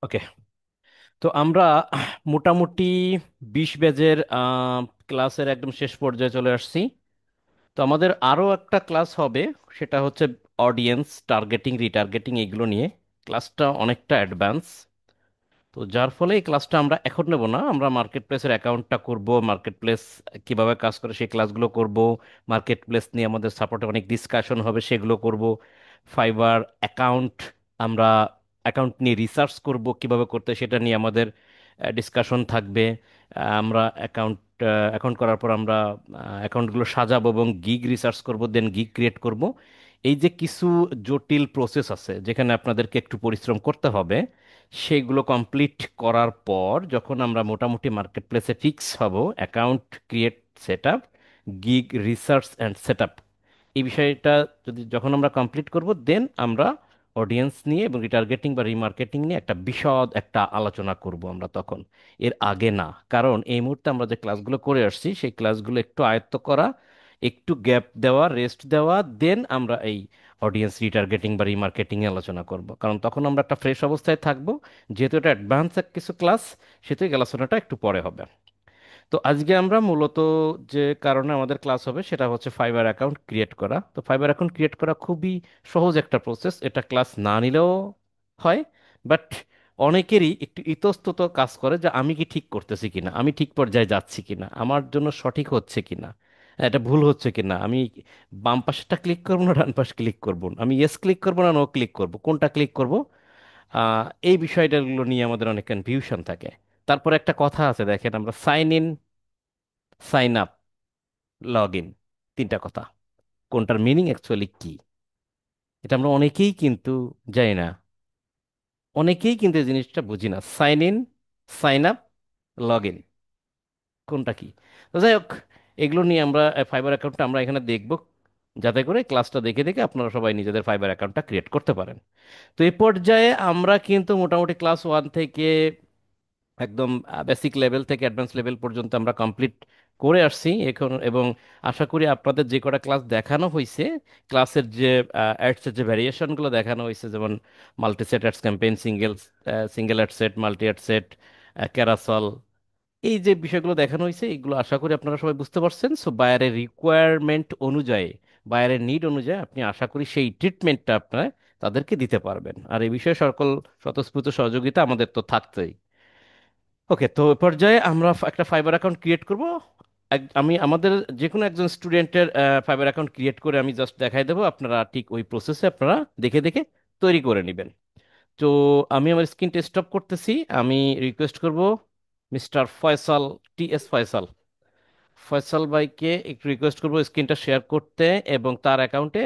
ওকে। তো আমরা মোটামুটি 20 ব্যাচের ক্লাসের একদম শেষ পর্যায়ে চলে আসছি। তো আমাদের আরও একটা ক্লাস হবে, সেটা হচ্ছে অডিয়েন্স টার্গেটিং রিটার্গেটিং এগুলো নিয়ে। ক্লাসটা অনেকটা অ্যাডভান্স। তো যার ফলে এই ক্লাসটা আমরা এখন নেব না, আমরা মার্কেট প্লেসের অ্যাকাউন্টটা করব, মার্কেট প্লেস কীভাবে কাজ করে সেই ক্লাসগুলো করব। মার্কেট প্লেস নিয়ে আমাদের সাপোর্টে অনেক ডিসকাশন হবে, সেগুলো করব। ফাইবার অ্যাকাউন্ট, আমরা অ্যাকাউন্ট নিয়ে রিসার্চ করব কিভাবে করতে, সেটা নিয়ে আমাদের ডিসকাশন থাকবে। আমরা অ্যাকাউন্ট অ্যাকাউন্ট করার পর আমরা অ্যাকাউন্টগুলো সাজাবো এবং গিগ রিসার্চ করব, দেন গিগ ক্রিয়েট করব। এই যে কিছু জটিল প্রসেস আছে যেখানে আপনাদেরকে একটু পরিশ্রম করতে হবে, সেইগুলো কমপ্লিট করার পর যখন আমরা মোটামুটি মার্কেট প্লেসে ফিক্স হব, account create, set up, gig research and set up, এই বিষয়টা যখন আমরা কমপ্লিট করব, দেন আমরা অডিয়েন্স নিয়ে এবং রিটার্গেটিং বা রিমার্কেটিং নিয়ে একটা বিশদ একটা আলোচনা করব আমরা তখন। এর আগে না, কারণ এই মুহূর্তে আমরা যে ক্লাসগুলো করে আসছি সেই ক্লাসগুলো একটু আয়ত্ত করা, একটু গ্যাপ দেওয়া, রেস্ট দেওয়া, দেন আমরা এই অডিয়েন্স রিটার্গেটিং বা রিমার্কেটিং এ আলোচনা করব, কারণ তখন আমরা একটা ফ্রেশ অবস্থায় থাকবো। যেহেতু এটা অ্যাডভান্স কিছু ক্লাস, সেহেতু এই আলোচনাটা একটু পরে হবে। তো আজকে আমরা মূলত যে কারণে আমাদের ক্লাস হবে সেটা হচ্ছে ফাইবার অ্যাকাউন্ট ক্রিয়েট করা। তো ফাইবার অ্যাকাউন্ট ক্রিয়েট করা খুবই সহজ একটা প্রসেস, এটা ক্লাস না নিলেও হয়। বাট অনেকেরই একটু ইতস্তত কাজ করে যে আমি কি ঠিক করতেছি কিনা, আমি ঠিক পর্যায়ে যাচ্ছি কিনা, আমার জন্য সঠিক হচ্ছে কিনা, এটা ভুল হচ্ছে কিনা, আমি বাম পাশেরটা ক্লিক করবো না ডান পাশে ক্লিক করবো, আমি ইয়েস ক্লিক করবো না নো ক্লিক করবো, কোনটা ক্লিক করব। এই বিষয়টাগুলো নিয়ে আমাদের অনেক কনফিউশন থাকে। তারপর একটা কথা আছে, দেখেন, আমরা sign in, sign up, log in, তিনটা কথা, কোনটার মিনিং অ্যাকচুয়ালি কি, এটা আমরা অনেকেই কিন্তু জানি না। অনেকেই কিন্তু এই জিনিসটা বুঝি না, sign in, sign up, log in, কোনটা কি। তো যাই হোক, এগুলো নিয়ে আমরা ফাইবার অ্যাকাউন্টটা আমরা এখানে দেখব, যাতে করে ক্লাসটা দেখে দেখে আপনারা সবাই নিজেদের ফাইবার অ্যাকাউন্টটা ক্রিয়েট করতে পারেন। তো এই পর্যায়ে আমরা কিন্তু মোটামুটি ক্লাস 1 থেকে একদম বেসিক লেভেল থেকে অ্যাডভান্স লেভেল পর্যন্ত আমরা কমপ্লিট করে আসছি এখন। এবং আশা করি আপনাদের যে কটা ক্লাস দেখানো হয়েছে, ক্লাসের যে অ্যাডসের যে ভ্যারিয়েশনগুলো দেখানো হয়েছে, যেমন multi set ads campaign, single single ad set, multi ad set, carousel, এই যে বিষয়গুলো দেখানো হয়েছে, এগুলো আশা করি আপনারা সবাই বুঝতে পারছেন। সো বায়ারের রিকোয়ারমেন্ট অনুযায়ী, বায়ারের নিড অনুযায়ী আপনি আশা করি সেই ট্রিটমেন্টটা আপনার তাদেরকে দিতে পারবেন। আর এই বিষয়ে সকল স্বতঃস্ফূর্ত সহযোগিতা আমাদের তো থাকতেই। ওকে, তো এ পর্যায়ে আমরা একটা ফাইবার অ্যাকাউন্ট ক্রিয়েট করব। আমি আমাদের যে কোনো একজন স্টুডেন্টের ফাইবার অ্যাকাউন্ট ক্রিয়েট করে আমি জাস্ট দেখাই দেবো, আপনারা ঠিক ওই প্রসেসে আপনারা দেখে দেখে তৈরি করে নেবেন। তো আমি আমার স্ক্রিনটা স্টপ করতেছি। আমি রিকোয়েস্ট করব mister Faisal, T S Faisal, Faisal ভাইকে একটু রিকোয়েস্ট করব স্ক্রিনটা শেয়ার করতে, এবং তার অ্যাকাউন্টে,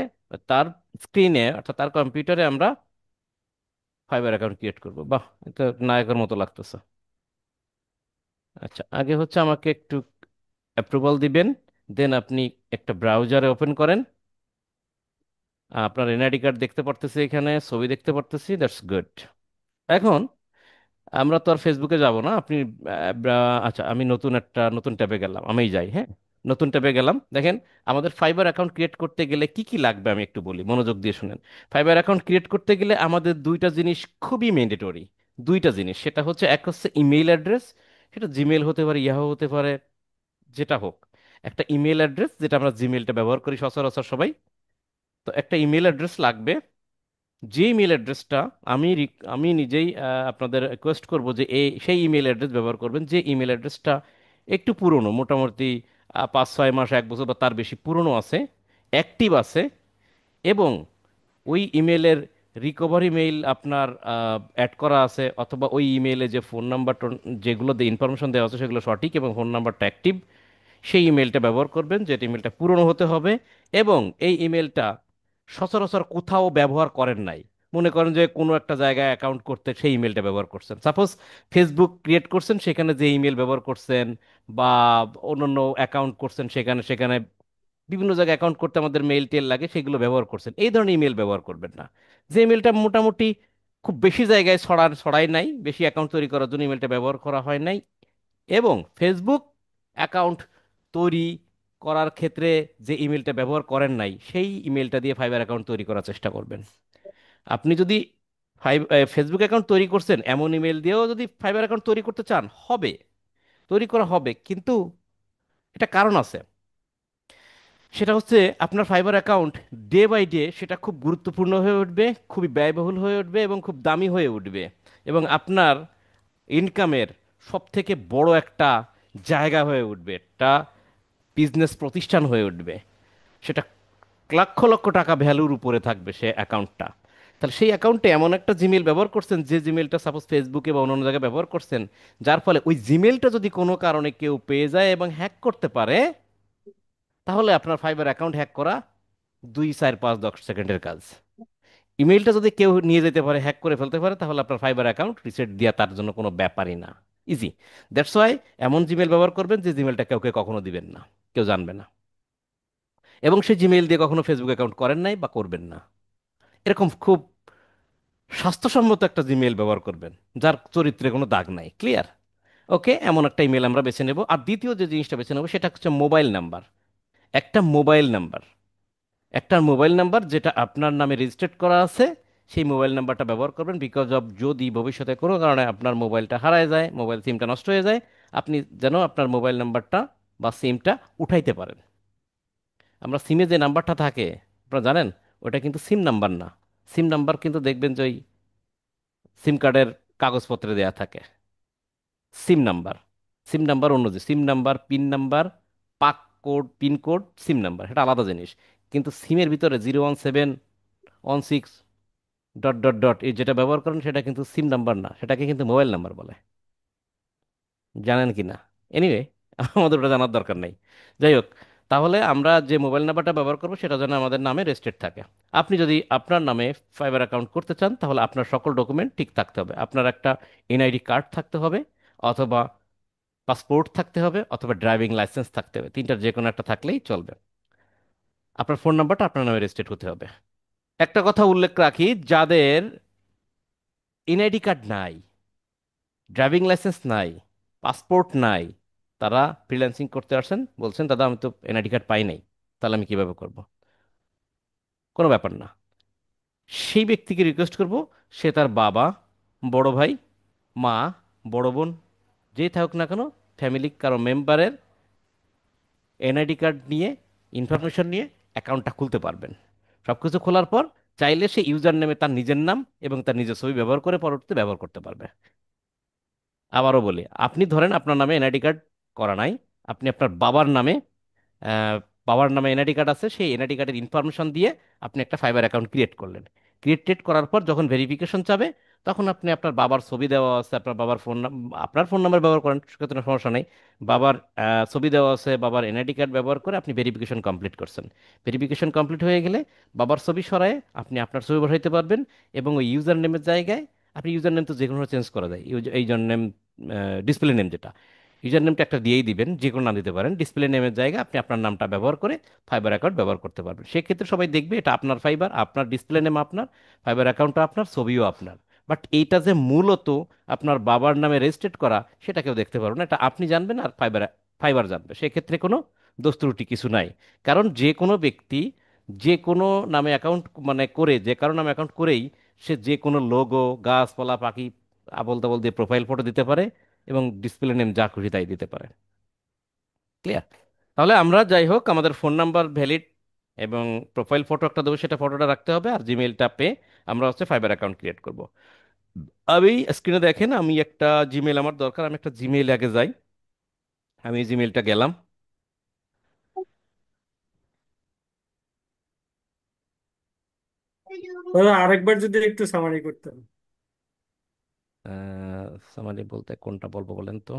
তার স্ক্রিনে অর্থাৎ তার কম্পিউটারে আমরা ফাইবার অ্যাকাউন্ট ক্রিয়েট করব। বাহ, এটা নায়কের মতো লাগতেছে। আচ্ছা, আগে হচ্ছে আমাকে একটু অ্যাপ্রুভাল দিবেন, দেন আপনি একটা ব্রাউজারে ওপেন করেন। আপনার এনআইডি কার্ড দেখতে পারতেছি, এখানে ছবি দেখতে পারতেছি, দ্যাটস গুড। এখন আমরা তো আর ফেসবুকে যাব না, আপনি আচ্ছা, আমি নতুন ট্যাবে গেলাম, আমি যাই, হ্যাঁ। নতুন ট্যাবে গেলাম, দেখেন আমাদের ফাইবার অ্যাকাউন্ট ক্রিয়েট করতে গেলে কি কি লাগবে আমি একটু বলি, মনোযোগ দিয়ে শুনেন। ফাইবার অ্যাকাউন্ট ক্রিয়েট করতে গেলে আমাদের দুইটা জিনিস খুবই ম্যান্ডেটরি। দুইটা জিনিস, সেটা হচ্ছে এক হচ্ছে ইমেইল অ্যাড্রেস, সেটা জিমেল হতে পারে, ইয়াহু হতে পারে, যেটা হোক। একটা ইমেল অ্যাড্রেস, যেটা আমরা জিমেলটা ব্যবহার করি সচরাচর সবাই। তো একটা ইমেল অ্যাড্রেস লাগবে। যে ইমেল অ্যাড্রেসটা আমি নিজেই আপনাদের রিকোয়েস্ট করব যে সেই ইমেল অ্যাড্রেস ব্যবহার করবেন, যে ইমেল অ্যাড্রেসটা একটু পুরনো, মোটামুটি 5-6 মাস, 1 বছর বা তার বেশি পুরনো আছে, অ্যাক্টিভ আছে, এবং ওই ইমেলের রিকভারি মেইল আপনার অ্যাড করা আছে, অথবা ওই ইমেলে যে ফোন নাম্বার যেগুলো ইনফরমেশন দেওয়া আছে সেগুলো সঠিক এবং ফোন নাম্বারটা অ্যাক্টিভ, সেই ইমেলটা ব্যবহার করবেন, যেটা ইমেলটা পুরনো হতে হবে। এবং এই ইমেলটা সচরাচর কোথাও ব্যবহার করেন নাই। মনে করেন যে কোনো একটা জায়গায় অ্যাকাউন্ট করতে সেই ইমেলটা ব্যবহার করছেন, সাপোজ ফেসবুক ক্রিয়েট করছেন, সেখানে যে ইমেল ব্যবহার করছেন, বা অন্যান্য অ্যাকাউন্ট করছেন, সেখানে সেখানে বিভিন্ন জায়গায় অ্যাকাউন্ট করতে আমাদের মেইল টেল লাগে, সেগুলো ব্যবহার করছেন, এই ধরনের ইমেল ব্যবহার করবেন না। যে ইমেলটা মোটামুটি খুব বেশি জায়গায় ছড়াই নাই, বেশি অ্যাকাউন্ট তৈরি করার জন্য ইমেলটা ব্যবহার করা হয় নাই, এবং ফেসবুক অ্যাকাউন্ট তৈরি করার ক্ষেত্রে যে ইমেলটা ব্যবহার করেন নাই, সেই ইমেলটা দিয়ে ফাইবার অ্যাকাউন্ট তৈরি করার চেষ্টা করবেন। আপনি যদি ফেসবুক অ্যাকাউন্ট তৈরি করছেন, এমন ইমেল দিয়েও যদি ফাইবার অ্যাকাউন্ট তৈরি করতে চান হবে, তৈরি করা হবে, কিন্তু এটা কারণ আছে। সেটা হচ্ছে আপনার Fiverr account day by day সেটা খুব গুরুত্বপূর্ণ হয়ে উঠবে, খুবই ব্যয়বহুল হয়ে উঠবে এবং খুব দামি হয়ে উঠবে, এবং আপনার ইনকামের সব থেকে বড় একটা জায়গা হয়ে উঠবে, একটা বিজনেস প্রতিষ্ঠান হয়ে উঠবে। সেটা লক্ষ লক্ষ টাকা ভ্যালুর উপরে থাকবে সে অ্যাকাউন্টটা। তাহলে সেই অ্যাকাউন্টে এমন একটা জিমেল ব্যবহার করছেন, যে জিমেলটা সাপোজ ফেসবুকে বা অন্যান্য জায়গায় ব্যবহার করছেন, যার ফলে ওই জিমেলটা যদি কোনো কারণে কেউ পেয়ে যায় এবং হ্যাক করতে পারে, তাহলে আপনার ফাইবার অ্যাকাউন্ট হ্যাক করা 2 4 5 10 সেকেন্ডের কাজ। ইমেলটা যদি কেউ নিয়ে যেতে পারে, হ্যাক করে ফেলতে পারে, তাহলে আপনার ফাইবার অ্যাকাউন্ট রিসেট দেওয়া তার জন্য কোনো ব্যাপারই না, ইজি। দ্যাটস ওয়াই এমন জিমেল ব্যবহার করবেন যে জিমেলটা কাউকে কখনো দিবেন না, কেউ জানবে না, এবং সেই জিমেইল দিয়ে কখনো ফেসবুক অ্যাকাউন্ট করেন নাই বা করবেন না। এরকম খুব স্বাস্থ্যসম্মত একটা জিমেইল ব্যবহার করবেন, যার চরিত্রে কোনো দাগ নাই, ক্লিয়ার? ওকে, এমন একটা ইমেল আমরা বেছে নেব। আর দ্বিতীয় যে জিনিসটা বেছে নেব সেটা হচ্ছে মোবাইল নাম্বার। একটা মোবাইল নাম্বার, একটা মোবাইল নাম্বার যেটা আপনার নামে রেজিস্টার্ড করা আছে, সেই মোবাইল নাম্বারটা ব্যবহার করবেন। বিকজ অফ যদি ভবিষ্যতে কোনো কারণে আপনার মোবাইলটা হারায় যায়, মোবাইল সিমটা নষ্ট হয়ে যায়, আপনি যেন আপনার মোবাইল নাম্বারটা বা সিমটা উঠাইতে পারেন। আমরা সিমে যে নাম্বারটা থাকে, আপনারা জানেন, ওটা কিন্তু সিম নাম্বার না। সিম নাম্বার কিন্তু দেখবেন যে ওই সিম কার্ডের কাগজপত্রে দেয়া থাকে সিম নাম্বার। সিম নাম্বার অন্য, যে সিম নাম্বার, পিন নাম্বার, পাক code, pin code, SIM number, এটা আলাদা জিনিস। কিন্তু সিমের ভিতরে 01716 ডট ডট ডট এই যেটা ব্যবহার করেন সেটা কিন্তু সিম নাম্বার না, সেটাকে কিন্তু মোবাইল নাম্বার বলে। জানেন কি না? এনিওয়ে, আমাদের ওটা জানার দরকার নেই। যাই হোক, তাহলে আমরা যে মোবাইল নাম্বারটা ব্যবহার করবো সেটা যেন আমাদের নামে রেজিস্টার্ড থাকে। আপনি যদি আপনার নামে ফাইবার অ্যাকাউন্ট করতে চান, তাহলে আপনার সকল ডকুমেন্ট ঠিক থাকতে হবে। আপনার একটা এনআইডি কার্ড থাকতে হবে, অথবা পাসপোর্ট থাকতে হবে, অথবা ড্রাইভিং লাইসেন্স থাকতে হবে, তিনটার যে কোনো একটা থাকলেই চলবে। আপনার ফোন নাম্বারটা আপনার নামে রেজিস্টার্ড হতে হবে। একটা কথা উল্লেখ রাখি, যাদের এনআইডি কার্ড নাই, ড্রাইভিং লাইসেন্স নাই, পাসপোর্ট নাই, তারা ফ্রিল্যান্সিং করতে আসেন, বলছেন দাদা আমি তো এনআইডি কার্ড পাই নাই, তাহলে আমি কিভাবে করব? কোনো ব্যাপার না। সেই ব্যক্তিকে রিকোয়েস্ট করব, সে তার বাবা, বড় ভাই, মা, বড় বোন, যেই থাকুক না কেন, ফ্যামিলি কারো মেম্বারের এনআইডি কার্ড নিয়ে, ইনফরমেশন নিয়ে অ্যাকাউন্টটা খুলতে পারবেন। সব কিছু খোলার পর চাইলে সে ইউজার নেমে তার নিজের নাম এবং তার নিজের ছবি ব্যবহার করে পরবর্তীতে ব্যবহার করতে পারবে। আবারও বলি, আপনি ধরেন আপনার নামে এনআইডি কার্ড করা নাই, আপনি আপনার বাবার নামে, আহ, বাবার নামে এনআইডি কার্ড আছে, সেই এনআইডি কার্ডের ইনফরমেশন দিয়ে আপনি একটা ফাইবার অ্যাকাউন্ট ক্রিয়েট করলেন। ক্রিয়েট করার পর যখন ভেরিফিকেশন চাবে, তখন আপনি আপনার বাবার ছবি দেওয়া আছে, আপনার বাবার আপনার ফোন নাম্বার ব্যবহার করেন, সেক্ষেত্রে কোনো সমস্যা নেই। বাবার ছবি দেওয়া আছে, বাবার এনআইডি কার্ড ব্যবহার করে আপনি ভেরিফিকেশন কমপ্লিট করছেন। ভেরিফিকেশন কমপ্লিট হয়ে গেলে বাবার ছবি সরায়ে আপনি আপনার ছবি বসাইতে পারবেন, এবং ওই ইউজার নেমের জায়গায়, আপনি ইউজার নেম তো যে কোনো চেঞ্জ করা যায়, ইউজার নেম, ডিসপ্লে নেম যেটা, ইউজার নেমটা একটা দিয়েই দিবেন, যে কোনো নাম দিতে পারেন। ডিসপ্লে নেমের জায়গায় আপনি আপনার নামটা ব্যবহার করে ফাইবার অ্যাকাউন্ট ব্যবহার করতে পারবেন। সেক্ষেত্রে সবাই দেখবে এটা আপনার ফাইবার, আপনার ডিসপ্লে নেম আপনার, ফাইবার অ্যাকাউন্টটা আপনার, ছবিও আপনার। বাট এইটা যে মূলত আপনার বাবার নামে রেজিস্টার্ড করা, সেটা কেউ দেখতে পারবে না, এটা আপনি জানবেন আর ফাইবার ফাইবার জানবে। সেক্ষেত্রে কোনো দোষ ত্রুটি কিছু নাই। কারণ যে কোনো ব্যক্তি যে কোনো নামে অ্যাকাউন্ট মানে করে, যে কারো নামে অ্যাকাউন্ট করেই সে যে কোনো লোগো, গাছপালা, পাখি, আবোল তাবোল দিয়ে প্রোফাইল ফটো দিতে পারে, এবং ডিসপ্লে নেম যা খুশি তাই দিতে পারে। ক্লিয়ার? তাহলে আমরা যাই হোক, আমাদের ফোন নাম্বার ভ্যালিড এবং প্রোফাইল ফটো একটা দেবো, সেটা ফটোটা রাখতে হবে, আর জিমেইলটা পেয়ে আমরা হচ্ছে ফাইবার অ্যাকাউন্ট ক্রিয়েট করব। আমি স্ক্রিনে দেখেন, আমি একটা জিমেইল আমার দরকার, আমি একটা জিমেইল আগে যাই। আমি জিমেইলটা গেলাম। দাদা আরেকবার যদি একটু সামারি করতেন। সামারি বলতে কোনটা বলবো বলেন তো?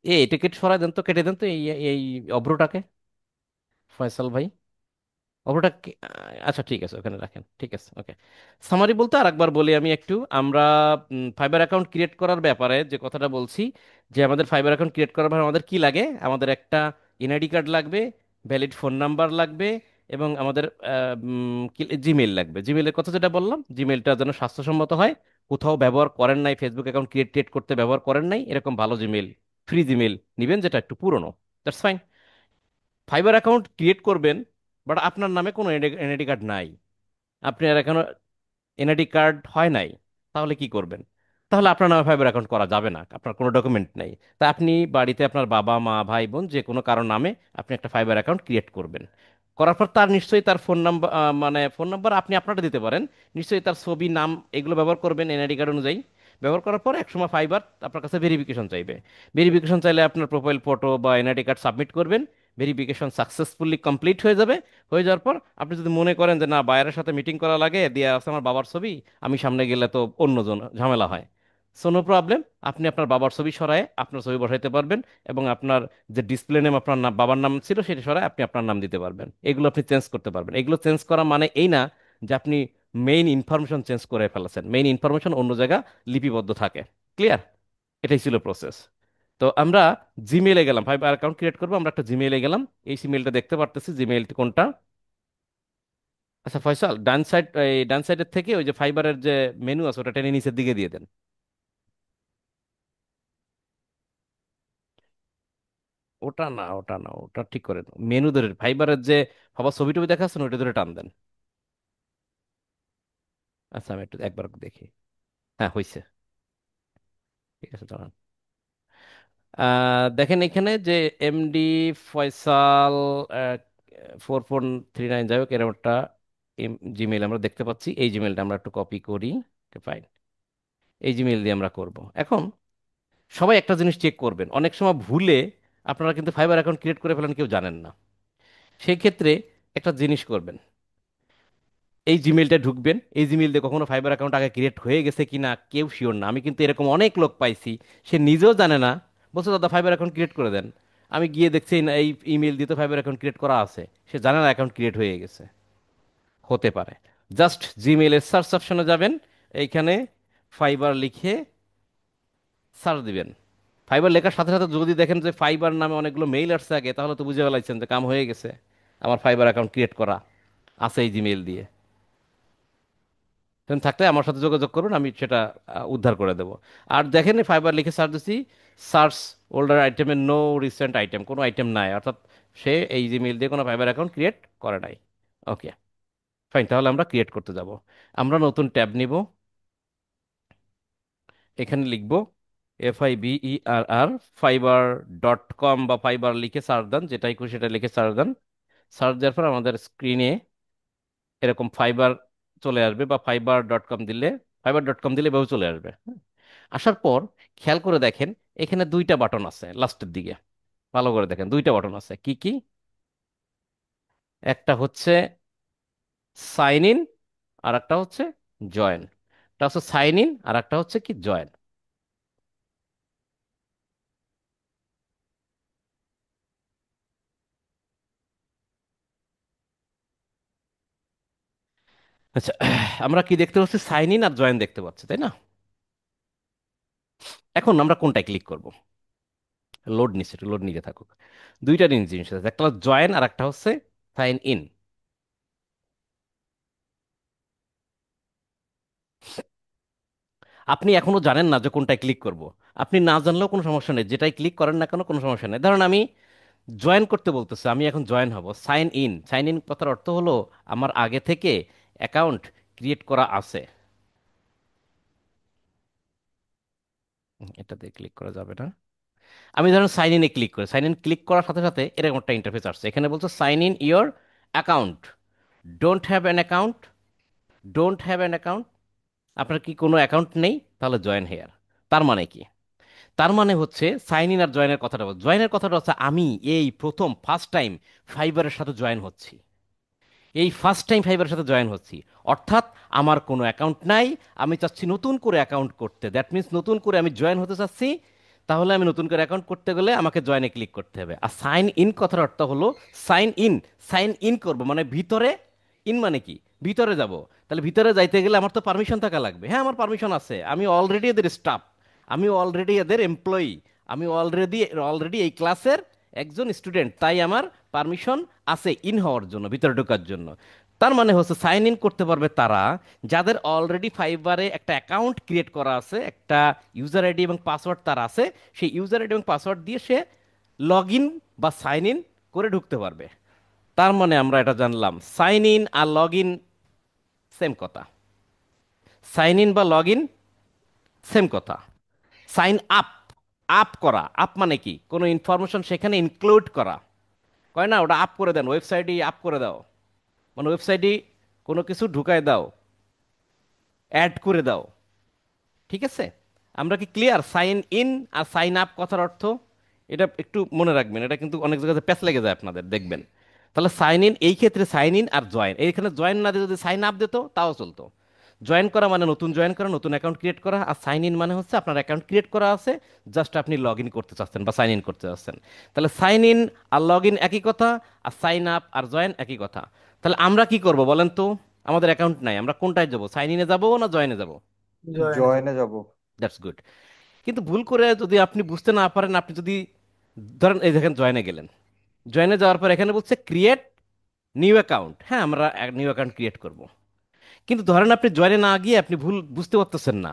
এই টিকিট সরাই দেন তো, কেটে দেন তো এই এই অভ্রটাকে, ফয়সাল ভাই। ওটা আচ্ছা ঠিক আছে, ওখানে রাখেন, ঠিক আছে, ওকে। সামারি বলতে আরেকবার বলি আমি একটু, আমরা ফাইবার অ্যাকাউন্ট ক্রিয়েট করার ব্যাপারে যে কথাটা বলছি, যে আমাদের ফাইবার অ্যাকাউন্ট ক্রিয়েট করার ব্যাপারে আমাদের কি লাগে, আমাদের একটা এনআইডি কার্ড লাগবে, ভ্যালিড ফোন নাম্বার লাগবে, এবং আমাদের জিমেইল লাগবে। জিমেইলের কথা যেটা বললাম, জিমেইলটা যেন স্বাস্থ্যসম্মত হয়, কোথাও ব্যবহার করেন নাই, ফেসবুক অ্যাকাউন্ট ক্রিয়েট করতে ব্যবহার করেন নাই, এরকম ভালো জিমেইল, ফ্রি জিমেইল নিবেন যেটা একটু পুরনো। That's fine. Fibre account create করবেন, বাট আপনার নামে কোনো এনআইডি কার্ড নাই, আপনি আর এখনো এনআইডি কার্ড হয় নাই, তাহলে কি করবেন? তাহলে আপনার নামে ফাইবার অ্যাকাউন্ট করা যাবে না, আপনার কোনো ডকুমেন্ট নেই। তা আপনি বাড়িতে আপনার বাবা মা ভাই বোন যে কোনো কারো নামে আপনি একটা ফাইবার অ্যাকাউন্ট ক্রিয়েট করবেন। করার পর তার নিশ্চয়ই তার ফোন নাম্বার, মানে ফোন নাম্বার আপনি আপনারটা দিতে পারেন, নিশ্চয়ই তার ছবি নাম এগুলো ব্যবহার করবেন এনআইডি কার্ড অনুযায়ী। ব্যবহার করার পর একসময় ফাইবার আপনার কাছে ভেরিফিকেশন চাইবে। ভেরিফিকেশন চাইলে আপনার প্রোফাইল ফটো বা এনআইডি কার্ড সাবমিট করবেন। ভেরিফিকেশন সাকসেসফুলি কমপ্লিট হয়ে যাবে। হয়ে যাওয়ার পর আপনি যদি মনে করেন যে না, বাইরের সাথে মিটিং করা লাগে, দিয়ে আছে আমার বাবার ছবি, আমি সামনে গেলে তো অন্যজন ঝামেলা হয়, সো নো প্রবলেম, আপনি আপনার বাবার ছবি সরায় আপনার ছবি বসাইতে পারবেন। এবং আপনার যে ডিসপ্লে নেম আপনার নাম বাবার নাম ছিল সেটা সরায় আপনি আপনার নাম দিতে পারবেন। এগুলো আপনি চেঞ্জ করতে পারবেন। এগুলো চেঞ্জ করা মানে এই না যে আপনি মেইন ইনফরমেশন চেঞ্জ করে ফেলেছেন, মেইন ইনফরমেশন অন্য জায়গা লিপিবদ্ধ থাকে। ক্লিয়ার? এটাই ছিল প্রসেস। তো আমরা জিমেইলে গেলাম, ফাইবার অ্যাকাউন্ট ক্রিয়েট করবো, আমরা একটা জিমেইলে গেলাম। এই জিমেইলটা দেখতে পারতেছি, জিমেইল কোনটা? আচ্ছা ফয়সাল, ডান সাইড, এই ডান সাইডের থেকে ওই যে ফাইবারের যে মেনু আছে ওটা টেনে নিচের দিকে দিয়ে দেন। ওটা না, ওটা না, ওটা ঠিক করে মেনু ধরে ফাইবারের যে সবার ছবি টবি দেখাচ্ছেন ওইটা ধরে টান দেন। আচ্ছা আমি একটু একবার দেখি। হ্যাঁ হয়েছে, ঠিক আছে দাঁড়ান। দেখেন এখানে যে এমডি ফয়সাল 4439, যাই হোক এরকম একটা জিমেইল আমরা দেখতে পাচ্ছি। এই জিমেইলটা আমরা একটু কপি করি। ফাইন, এই জিমেইল দিয়ে আমরা করব এখন। সবাই একটা জিনিস চেক করবেন, অনেক সময় ভুলে আপনারা কিন্তু ফাইবার অ্যাকাউন্ট ক্রিয়েট করে ফেলেন, কেউ জানেন না। সেই ক্ষেত্রে একটা জিনিস করবেন, এই জিমেলটা ঢুকবেন। এই জিমেল দিয়ে কখনো ফাইবার অ্যাকাউন্ট আগে ক্রিয়েট হয়ে গেছে কিনা কেউ শিওর না। আমি কিন্তু এরকম অনেক লোক পাইছি, সে নিজেও জানে না, বলছে দাদা ফাইবার অ্যাকাউন্ট ক্রিয়েট করে দেন। আমি গিয়ে দেখছি না, এই ইমেল দিয়ে তো ফাইবার অ্যাকাউন্ট ক্রিয়েট করা আছে, সে জানে না অ্যাকাউন্ট ক্রিয়েট হয়ে গেছে। হতে পারে। জাস্ট জিমেলের সার্চ অপশনে যাবেন, এইখানে ফাইবার লিখে সার্চ দিবেন। ফাইবার লেখার সাথে সাথে যদি দেখেন যে ফাইবার নামে অনেকগুলো মেইল আসছে আগে, তাহলে তো বুঝে ফেলাইছেন যে কাম হয়ে গেছে, আমার ফাইবার অ্যাকাউন্ট ক্রিয়েট করা আছে এই জিমেল দিয়ে। সেরকম থাকলে আমার সাথে যোগাযোগ করুন, আমি সেটা উদ্ধার করে দেবো। আর দেখেন ফাইবার লিখে সার্চ দিছি, সার্চ ওল্ডার আইটেমে নো রিসেন্ট আইটেম, কোনো আইটেম নাই, অর্থাৎ সে এই জিমেল দিয়ে কোনো ফাইবার অ্যাকাউন্ট ক্রিয়েট করে নাই। ওকে, ফাইন, তাহলে আমরা ক্রিয়েট করতে যাব। আমরা নতুন ট্যাব নিব, এখানে লিখব FIBERR, fiber.com বা ফাইবার লিখে সার্চ দেন, যেটাই খুশি সেটা লিখে সার্চ দেন। সার্চ দেওয়ার পর আমাদের স্ক্রিনে এরকম ফাইবার চলে আসবে, বা ফাইবার.com দিলে এভাবে চলে আসবে। আসার পর খেয়াল করে দেখেন এখানে দুইটা বাটন আছে লাস্টের দিকে, ভালো করে দেখেন দুইটা বাটন আছে। কি কি? একটা হচ্ছে সাইন ইন, আর একটা হচ্ছে জয়েন। একটা হচ্ছে সাইন ইন, আর একটা হচ্ছে কি জয়েন। আচ্ছা, আমরা কি দেখতে পাচ্ছি? সাইন ইন আর জয়েন দেখতে পাচ্ছি, তাই না? এখন আমরা কোনটায় ক্লিক করব? লোড নিচ্ছে, লোড নিতে থাকুক। দুইটা জিনিস আছে, একটা হচ্ছে জয়েন আর একটা হচ্ছে সাইন ইন। আপনি এখনো জানেন না যে কোনটায় ক্লিক করব। আপনি না জানলেও কোনো সমস্যা নেই, যেটাই ক্লিক করেন না কেন কোনো সমস্যা নেই। ধরুন আমি জয়েন করতে বলতেছে, আমি এখন জয়েন হব। সাইন ইন, সাইন ইন কথার অর্থ হলো আমার আগে থেকে অ্যাকাউন্ট ক্রিয়েট করা আছে। এটাতে ক্লিক করা যাবে না। আমি ধরুন সাইন ইনে ক্লিক করি, সাইন ইন ক্লিক করার সাথে সাথে এরকম একটা ইন্টারফেস আসছে, এখানে বলছে sign in your account, don't have an account, don't have an account. আপনার কি কোনো অ্যাকাউন্ট নেই? তাহলে জয়েন হেয়ার। তার মানে কি? তার মানে হচ্ছে সাইন ইন আর জয়েনের কথাটা জয়েনের কথাটা হচ্ছে আমি এই প্রথম ফার্স্ট টাইম ফাইবারের সাথে জয়েন হচ্ছি, এই ফার্স্ট টাইম ফাইবারের সাথে জয়েন হচ্ছি। অর্থাৎ আমার কোনো অ্যাকাউন্ট নাই, আমি চাচ্ছি নতুন করে অ্যাকাউন্ট করতে, দ্যাট মিন্স নতুন করে আমি জয়েন হতে চাচ্ছি। তাহলে আমি নতুন করে অ্যাকাউন্ট করতে গেলে আমাকে জয়েনে ক্লিক করতে হবে। আর সাইন ইন কথার অর্থ হলো সাইন ইন, সাইন ইন করবো মানে ভিতরে, ইন মানে কি? ভিতরে যাব। তাহলে ভিতরে যাইতে গেলে আমার তো পারমিশন থাকা লাগবে। হ্যাঁ আমার পারমিশন আছে, আমি অলরেডি এদের স্টাফ, আমি অলরেডি এদের এমপ্লয়ি, আমি অলরেডি অলরেডি এই ক্লাসের একজন স্টুডেন্ট, তাই আমার পারমিশন আছে ইন হওয়ার জন্য, ভিতরে ঢোকার জন্য। তার মানে হচ্ছে সাইন ইন করতে পারবে তারা যাদের অলরেডি ফাইবারে একটা অ্যাকাউন্ট ক্রিয়েট করা আছে, একটা ইউজার আইডি এবং পাসওয়ার্ড তার আছে। সেই ইউজার আইডি এবং পাসওয়ার্ড দিয়ে সে লগ ইন বা সাইন ইন করে ঢুকতে পারবে। তার মানে আমরা এটা জানলাম সাইন ইন আর লগ ইন সেম কথা। সাইন ইন বা লগ ইন সেম কথা। সাইন আপ, আপ করা, আপ মানে কি কোনো ইনফরমেশন সেখানে ইনক্লুড করা, কয় না ওটা আপ করে দেন, ওয়েবসাইটে আপ করে দাও, মানে ওয়েবসাইটে কোনো কিছু ঢুকায় দাও, অ্যাড করে দাও। ঠিক আছে? আমরা কি ক্লিয়ার সাইন ইন আর সাইন আপ কথার অর্থ? এটা একটু মনে রাখবেন, এটা কিন্তু অনেক জায়গাতে প্যাচ লেগে যায় আপনাদের, দেখবেন। তাহলে সাইন ইন, এই ক্ষেত্রে সাইন ইন আর জয়েন, এইখানে জয়েন না দিয়ে যদি সাইন আপ দিত তাও চলতো। জয়েন করা মানে নতুন জয়েন করা, নতুন অ্যাকাউন্ট ক্রিয়েট করা, আর সাইন ইন মানে হচ্ছে আপনার অ্যাকাউন্ট ক্রিয়েট করা আছে, জাস্ট আপনি লগ ইন করতে চাচ্ছেন বা সাইন ইন করতে চাচ্ছেন। তাহলে সাইন ইন আর লগ ইন একই কথা, আর সাইন আপ আর জয়েন একই কথা। তাহলে আমরা কি করব বলেন তো? আমাদের অ্যাকাউন্ট নাই, আমরা কোনটায় যাব, সাইন ইনে যাবো না জয়েনে যাব? জয়েনে যাব। জয়েনে যাব। That's good. কিন্তু ভুল করে যদি আপনি বুঝতে না পারেন, আপনি যদি ধরেন এই দেখেন জয়েনে গেলেন, জয়েনে যাওয়ার পর এখানে বলছে ক্রিয়েট নিউ অ্যাকাউন্ট, হ্যাঁ আমরা নিউ অ্যাকাউন্ট ক্রিয়েট করব। কিন্তু ধরেন আপনি জয়েনে না গিয়ে আপনি ভুল বুঝতে পারতেছেন না,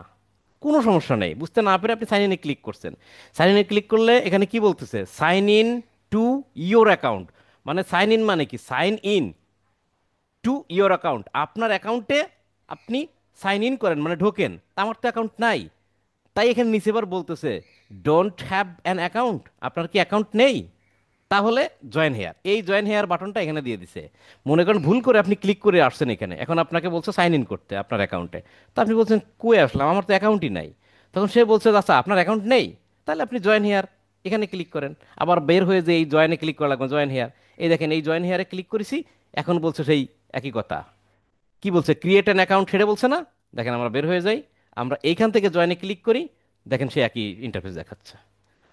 কোনো সমস্যা নেই, বুঝতে না পেরে আপনি সাইন ইনে ক্লিক করছেন। সাইন ইনে ক্লিক করলে এখানে কি বলতেছে, sign in to your account. মানে সাইন ইন মানে কি, sign in to your account, আপনার অ্যাকাউন্টে আপনি সাইন ইন করেন, মানে ঢোকেন। তা আমার তো অ্যাকাউন্ট নাই। তাই এখানে নিচে এবার বলতেছে ডোন্ট হ্যাভ অ্যান অ্যাকাউন্ট, আপনার কি অ্যাকাউন্ট নেই? তাহলে জয়েন হেয়ার, এই জয়েন হেয়ার বাটনটা এখানে দিয়ে দিছে। মনে করেন ভুল করে আপনি ক্লিক করে আসছেন এখানে, এখন আপনাকে বলছে সাইন ইন করতে আপনার অ্যাকাউন্টে। তো আপনি বলছেন কই আসলাম, আমার তো অ্যাকাউন্টই নাই। তখন সে বলছে আচ্ছা আপনার অ্যাকাউন্ট নেই, তাহলে আপনি জয়েন হেয়ার এখানে ক্লিক করেন। আবার বের হয়ে যে এই জয়েনে ক্লিক করা লাগবে, জয়েন হেয়ার, এই দেখেন এই জয়েন হেয়ারে ক্লিক করেছি। এখন বলছে সেই একই কথা, কি বলছে, ক্রিয়েট অ্যান অ্যাকাউন্ট ছেড়ে বলছে না? দেখেন আমরা বের হয়ে যাই, আমরা এইখান থেকে জয়েনে ক্লিক করি, দেখেন সে একই ইন্টারফেস দেখাচ্ছে।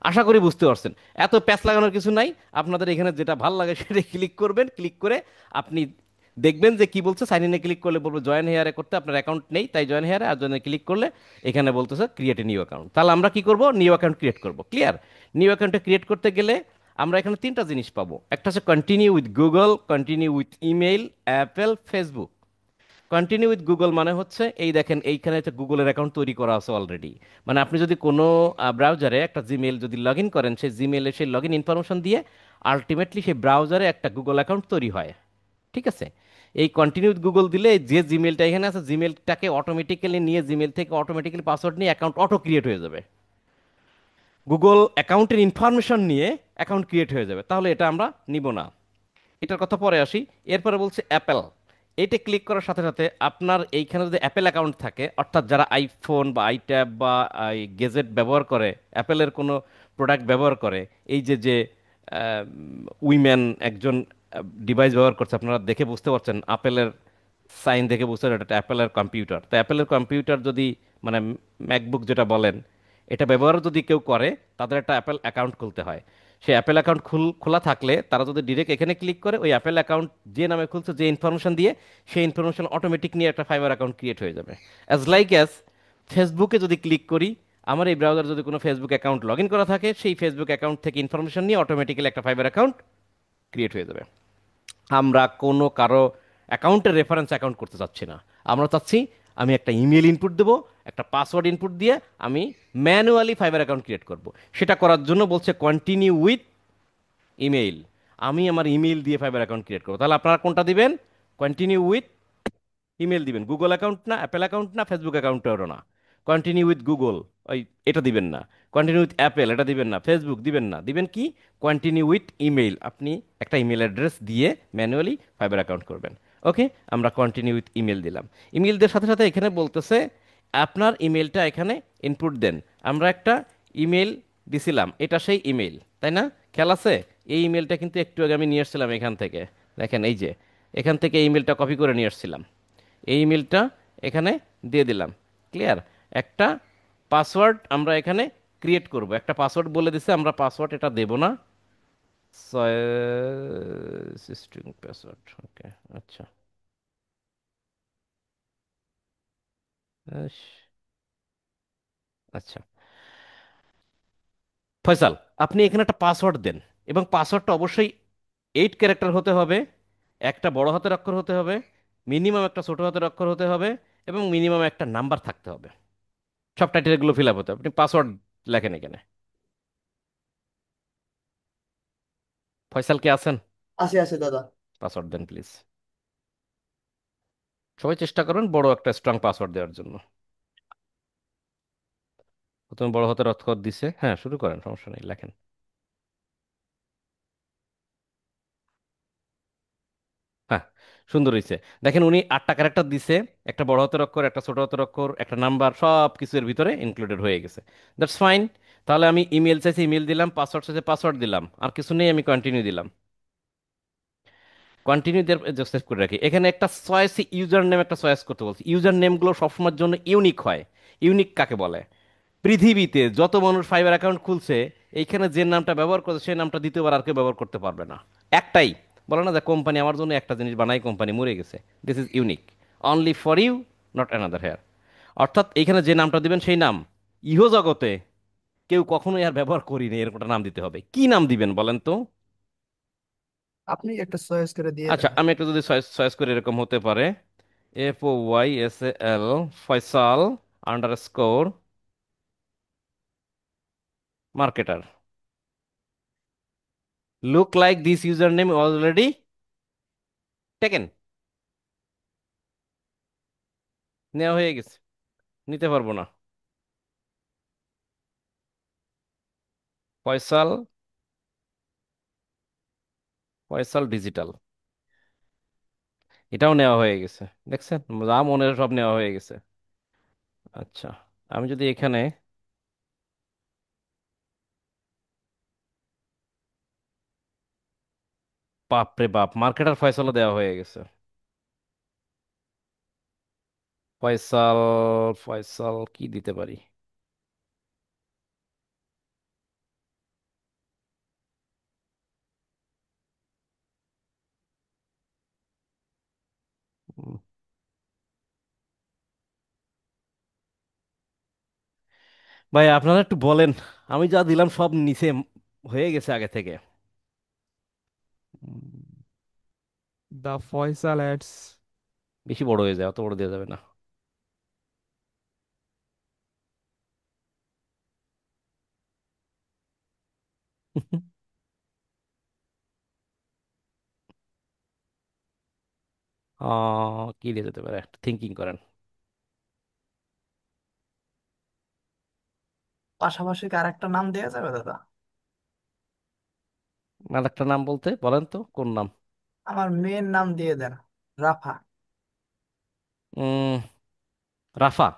আশা করি বুঝতে পারছেন, এত প্যাচ লাগানোর কিছু নাই। আপনাদের এখানে যেটা ভাল লাগে সেটা ক্লিক করবেন, ক্লিক করে আপনি দেখবেন যে কি বলছে। সাইন ইনে ক্লিক করলে বলবো জয়েন হেয়ারে করতে, আপনার অ্যাকাউন্ট নেই তাই জয়েন হেয়ারে, আর জয়েনে ক্লিক করলে এখানে বলতেছে ক্রিয়েট এ নিউ অ্যাকাউন্ট। তাহলে আমরা কি করব, নিউ অ্যাকাউন্ট ক্রিয়েট করব। ক্লিয়ার? নিউ অ্যাকাউন্টে ক্রিয়েট করতে গেলে আমরা এখানে তিনটা জিনিস পাবো, একটা হচ্ছে continue with Google, continue with email, Apple, Facebook. Continue with Google মানে হচ্ছে এই দেখেন এইখানে একটা গুগলের অ্যাকাউন্ট তৈরি করা আছে অলরেডি। মানে আপনি যদি কোনো ব্রাউজারে একটা জিমেল যদি লগ ইন করেন, সেই জিমেলে সেই লগ ইন ইনফরমেশন দিয়ে আলটিমেটলি সেই ব্রাউজারে একটা গুগল অ্যাকাউন্ট তৈরি হয়। ঠিক আছে? এই কন্টিনিউ উইথ গুগল দিলে যে জিমেলটা এখানে আছে, জিমেলটাকে অটোমেটিক্যালি নিয়ে, জিমেল থেকে অটোমেটিক্যালি পাসওয়ার্ড নিয়ে অ্যাকাউন্ট অটো ক্রিয়েট হয়ে যাবে। গুগল অ্যাকাউন্টের ইনফরমেশন নিয়ে অ্যাকাউন্ট ক্রিয়েট হয়ে যাবে, তাহলে এটা আমরা নিব না। এটার কথা পরে আসি। এরপরে বলছে অ্যাপেল। এইটা ক্লিক করার সাথে সাথে আপনার এইখানে যদি অ্যাপেল অ্যাকাউন্ট থাকে, অর্থাৎ যারা আইফোন বা আইট্যাব বা গেজেট ব্যবহার করে, অ্যাপেলের কোনো প্রোডাক্ট ব্যবহার করে, এই যে যে উইমেন একজন ডিভাইস ব্যবহার করছে, আপনারা দেখে বুঝতে পারছেন, আপেলের সাইন দেখে বুঝতে পারছেন এটা অ্যাপেলের কম্পিউটার। তো অ্যাপেলের কম্পিউটার যদি, মানে ম্যাকবুক যেটা বলেন, এটা ব্যবহার যদি কেউ করে, তাদের একটা অ্যাপেল অ্যাকাউন্ট খুলতে হয়। সেই অ্যাপেল অ্যাকাউন্ট খোলা থাকলে তারা যদি ডিরেক্ট এখানে ক্লিক করে, ওই অ্যাপেল অ্যাকাউন্ট যে নামে খুলছে, যে ইনফরমেশন দিয়ে, সেই ইনফরমেশন অটোমেটিক নিয়ে একটা ফাইবার অ্যাকাউন্ট ক্রিয়েট হয়ে যাবে। অ্যাজ লাইক অ্যাজ ফেসবুকে যদি ক্লিক করি, আমার এই ব্রাউজার যদি কোনো ফেসবুক অ্যাকাউন্ট লগ ইন করা থাকে, সেই ফেসবুক অ্যাকাউন্ট থেকে ইনফরমেশন নিয়ে অটোমেটিক্যালি একটা ফাইবার অ্যাকাউন্ট ক্রিয়েট হয়ে যাবে। আমরা কোনো কারো অ্যাকাউন্টের রেফারেন্স অ্যাকাউন্ট করতে চাচ্ছি না। আমরা চাচ্ছি আমি একটা ইমেল ইনপুট দেবো, একটা পাসওয়ার্ড ইনপুট দিয়ে আমি ম্যানুয়ালি ফাইবার অ্যাকাউন্ট ক্রিয়েট করব। সেটা করার জন্য বলছে কন্টিনিউ উইথ ইমেইল, আমি আমার ইমেইল দিয়ে ফাইবার অ্যাকাউন্ট ক্রিয়েট করবো। তাহলে আপনারা কোনটা দিবেন? কন্টিনিউ উইথ ইমেল দিবেন, গুগল অ্যাকাউন্ট না, অ্যাপেল অ্যাকাউন্ট না, ফেসবুক অ্যাকাউন্টেরও না। কন্টিনিউ উইথ গুগল, ওই এটা দিবেন না। কন্টিনিউ উইথ অ্যাপেল, এটা দিবেন না। ফেসবুক দিবেন না। দিবেন কি, কন্টিনিউ উইথ ইমেইল, আপনি একটা ইমেল অ্যাড্রেস দিয়ে ম্যানুয়ালি ফাইবার অ্যাকাউন্ট করবেন। ওকে, আমরা কন্টিনিউ উইথ ইমেল দিলাম। ইমেল দেওয়ার সাথে সাথে এখানে বলতেছে আপনার ইমেলটা এখানে ইনপুট দেন। আমরা একটা ইমেল দিছিলাম, এটা সেই ইমেল, তাই না? খেয়াল আছে? এই ইমেলটা কিন্তু একটু আগে আমি নিয়ে এসেছিলাম এখান থেকে, দেখেন এই যে এখান থেকে ইমেলটা কপি করে নিয়ে এসেছিলাম। এই ইমেলটা এখানে দিয়ে দিলাম। ক্লিয়ার? একটা পাসওয়ার্ড আমরা এখানে ক্রিয়েট করব, একটা পাসওয়ার্ড বলে দিছে, আমরা পাসওয়ার্ড এটা দেব না। সিস্টেম পাসওয়ার্ড, ওকে। আচ্ছা। আচ্ছা। আচ্ছা। ফয়সাল, আপনি এখানে একটা পাসওয়ার্ড দেন, এবং পাসওয়ার্ডটা অবশ্যই 8 ক্যারেক্টার হতে হবে, একটা বড় হাতের অক্ষর হতে হবে, মিনিমাম একটা ছোট হাতের অক্ষর হতে হবে, এবং মিনিমাম একটা নাম্বার থাকতে হবে। সব টাইটেলগুলো ফিল আপ হতে হবে। আপনি পাসওয়ার্ড লেখেন এখানে। ফয়সাল কে আছেন? আছে আছে দাদা। পাসওয়ার্ড দেন প্লিজ। সবাই চেষ্টা করুন বড় একটা স্ট্রং পাসওয়ার্ড দেওয়ার জন্য। প্রথমে বড় হাতের অক্ষর দিছে, হ্যাঁ শুরু করেন, সমস্যা নেই, লেখেন। হ্যাঁ, সুন্দর হয়েছে। দেখেন উনি 8টা ক্যারেক্টার দিছে, একটা বড় হাতের অক্ষর, একটা ছোট হাতের অক্ষর, একটা নাম্বার, সব কিছু এর ভিতরে ইনক্লুডেড হয়ে গেছে। That's fine. তাহলে আমি ইমেল চাইছি ইমেল দিলাম, পাসওয়ার্ড চাইছি পাসওয়ার্ড দিলাম, আর কিছু নেই, আমি কন্টিনিউ দিলাম। কন্টিনিউ দিয়ে সেভ করে রাখি। এখানে একটা চয়েস, ইউজার নেম একটা চয়েস করতে বলছি। ইউজার নেমগুলো সবসময়ের জন্য ইউনিক হয়। ইউনিক কাকে বলে? পৃথিবীতে যত মানুষ ফাইবার অ্যাকাউন্ট খুলছে, এইখানে যে নামটা ব্যবহার করছে সেই নামটা দ্বিতীয়বার আর কেউ ব্যবহার করতে পারবে না। একটাই। বলে না যে কোম্পানি আমার জন্য একটা জিনিস বানাই, কোম্পানি মরে গেছে। This is unique, only for you, not another here. অর্থাৎ এইখানে যে নামটা দিবেন সেই নাম ইহ জগতে কেউ কখনোই আর ব্যবহার করিনি, এরকম একটা নাম দিতে হবে। কি নাম দিবেন বলেন তো? আপনি একটা চয়েস করে দিয়ে আচ্ছা, দেন। আমি একটা যদি চয়েস চয়েস করে, এরকম হতে পারে FOYSAL, Faisal underscore marketer. Look like this user name already taken. নেওয়া হয়ে গেছে, নিতে পারবো না। ফয়সাল, ফয়সাল ডিজিটাল, এটাও নেওয়া হয়ে গেছে। দেখছেন, যা মনে হয় সব নেওয়া হয়ে গেছে। আচ্ছা, আমি যদি এখানে, বাপ রে বাপ, মার্কেটার ফয়সালও দেওয়া হয়ে গেছে। ফয়সাল, ফয়সাল কি দিতে পারি? উম, ভাই আপনারা একটু বলেন, আমি যা দিলাম সব নিচে হয়ে গেছে আগে থেকে। উম, দ্য ফয়সাল অ্যাডস। বেশি বড় হয়ে যায়, অত বড় দেওয়া যাবে না। কি দিয়ে যেতে পারে, একটা থিঙ্কিং করেন। পাশাপাশি কি আরেকটা নাম দেওয়া যাবে দাদা? আর একটা নাম বলতে বলেন তো, কোন নাম? আমার মেয়ের নাম দিয়ে দেন, রাফা। উম, রাফা।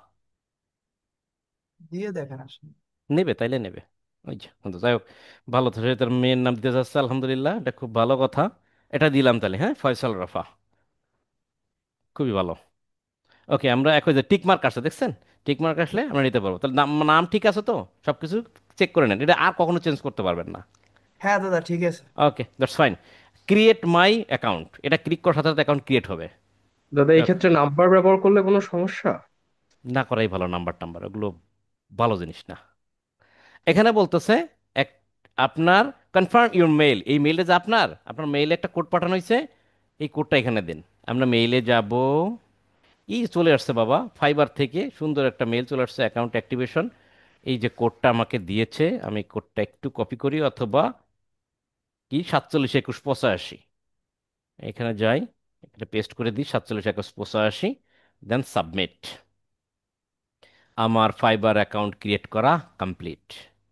দিয়ে দেখেন আসলে। নেবে তাইলে নেবে। ওই যে কিন্তু যাই হোক, ভালো তো, সে তার মেয়ের নাম দিতে যাচ্ছে, আলহামদুলিল্লাহ, এটা খুব ভালো কথা। এটা দিলাম তাহলে, হ্যাঁ, ফয়সাল রাফা, খুবই ভালো। ওকে, আমরা একই যে টিক মার্ক আসছে দেখছেন, টিক মার্ক আসলে আমরা নিতে পারবো। তাহলে নাম নাম ঠিক আছে তো? সবকিছু চেক করে নেন, এটা আর কখনো চেঞ্জ করতে পারবেন না। হ্যাঁ দাদা, ঠিক আছে। Okay, that's fine. Create my account, এটা ক্লিক করার সাথে সাথে অ্যাকাউন্ট ক্রিয়েট হবে। দাদা এই যাক, ক্ষেত্রে নাম্বার ব্যবহার করলে কোনো সমস্যা? না করাই ভালো, নাম্বার টাম্বার ওগুলো ভালো জিনিস না। এখানে বলতেছে এক, আপনার কনফার্ম ইউর মেইল, এই মেইলে যে আপনার আপনার মেইলে একটা কোড পাঠানো হয়েছে, এই কোডটা এখানে দিন। আমরা মেইলে যাব। চলে আসছে বাবা, ফাইবার থেকে সুন্দর একটা মেইল চলে আসছে, অ্যাকাউন্ট অ্যাক্টিভেশন। এই যে কোডটা আমাকে দিয়েছে, আমি কোডটা একটু কপি করি, অথবা কি 47 21 85, এখানে যাই, এটা পেস্ট করে দিই, 47 21 85, দেন সাবমিট। আমার ফাইবার অ্যাকাউন্ট ক্রিয়েট করা কমপ্লিট।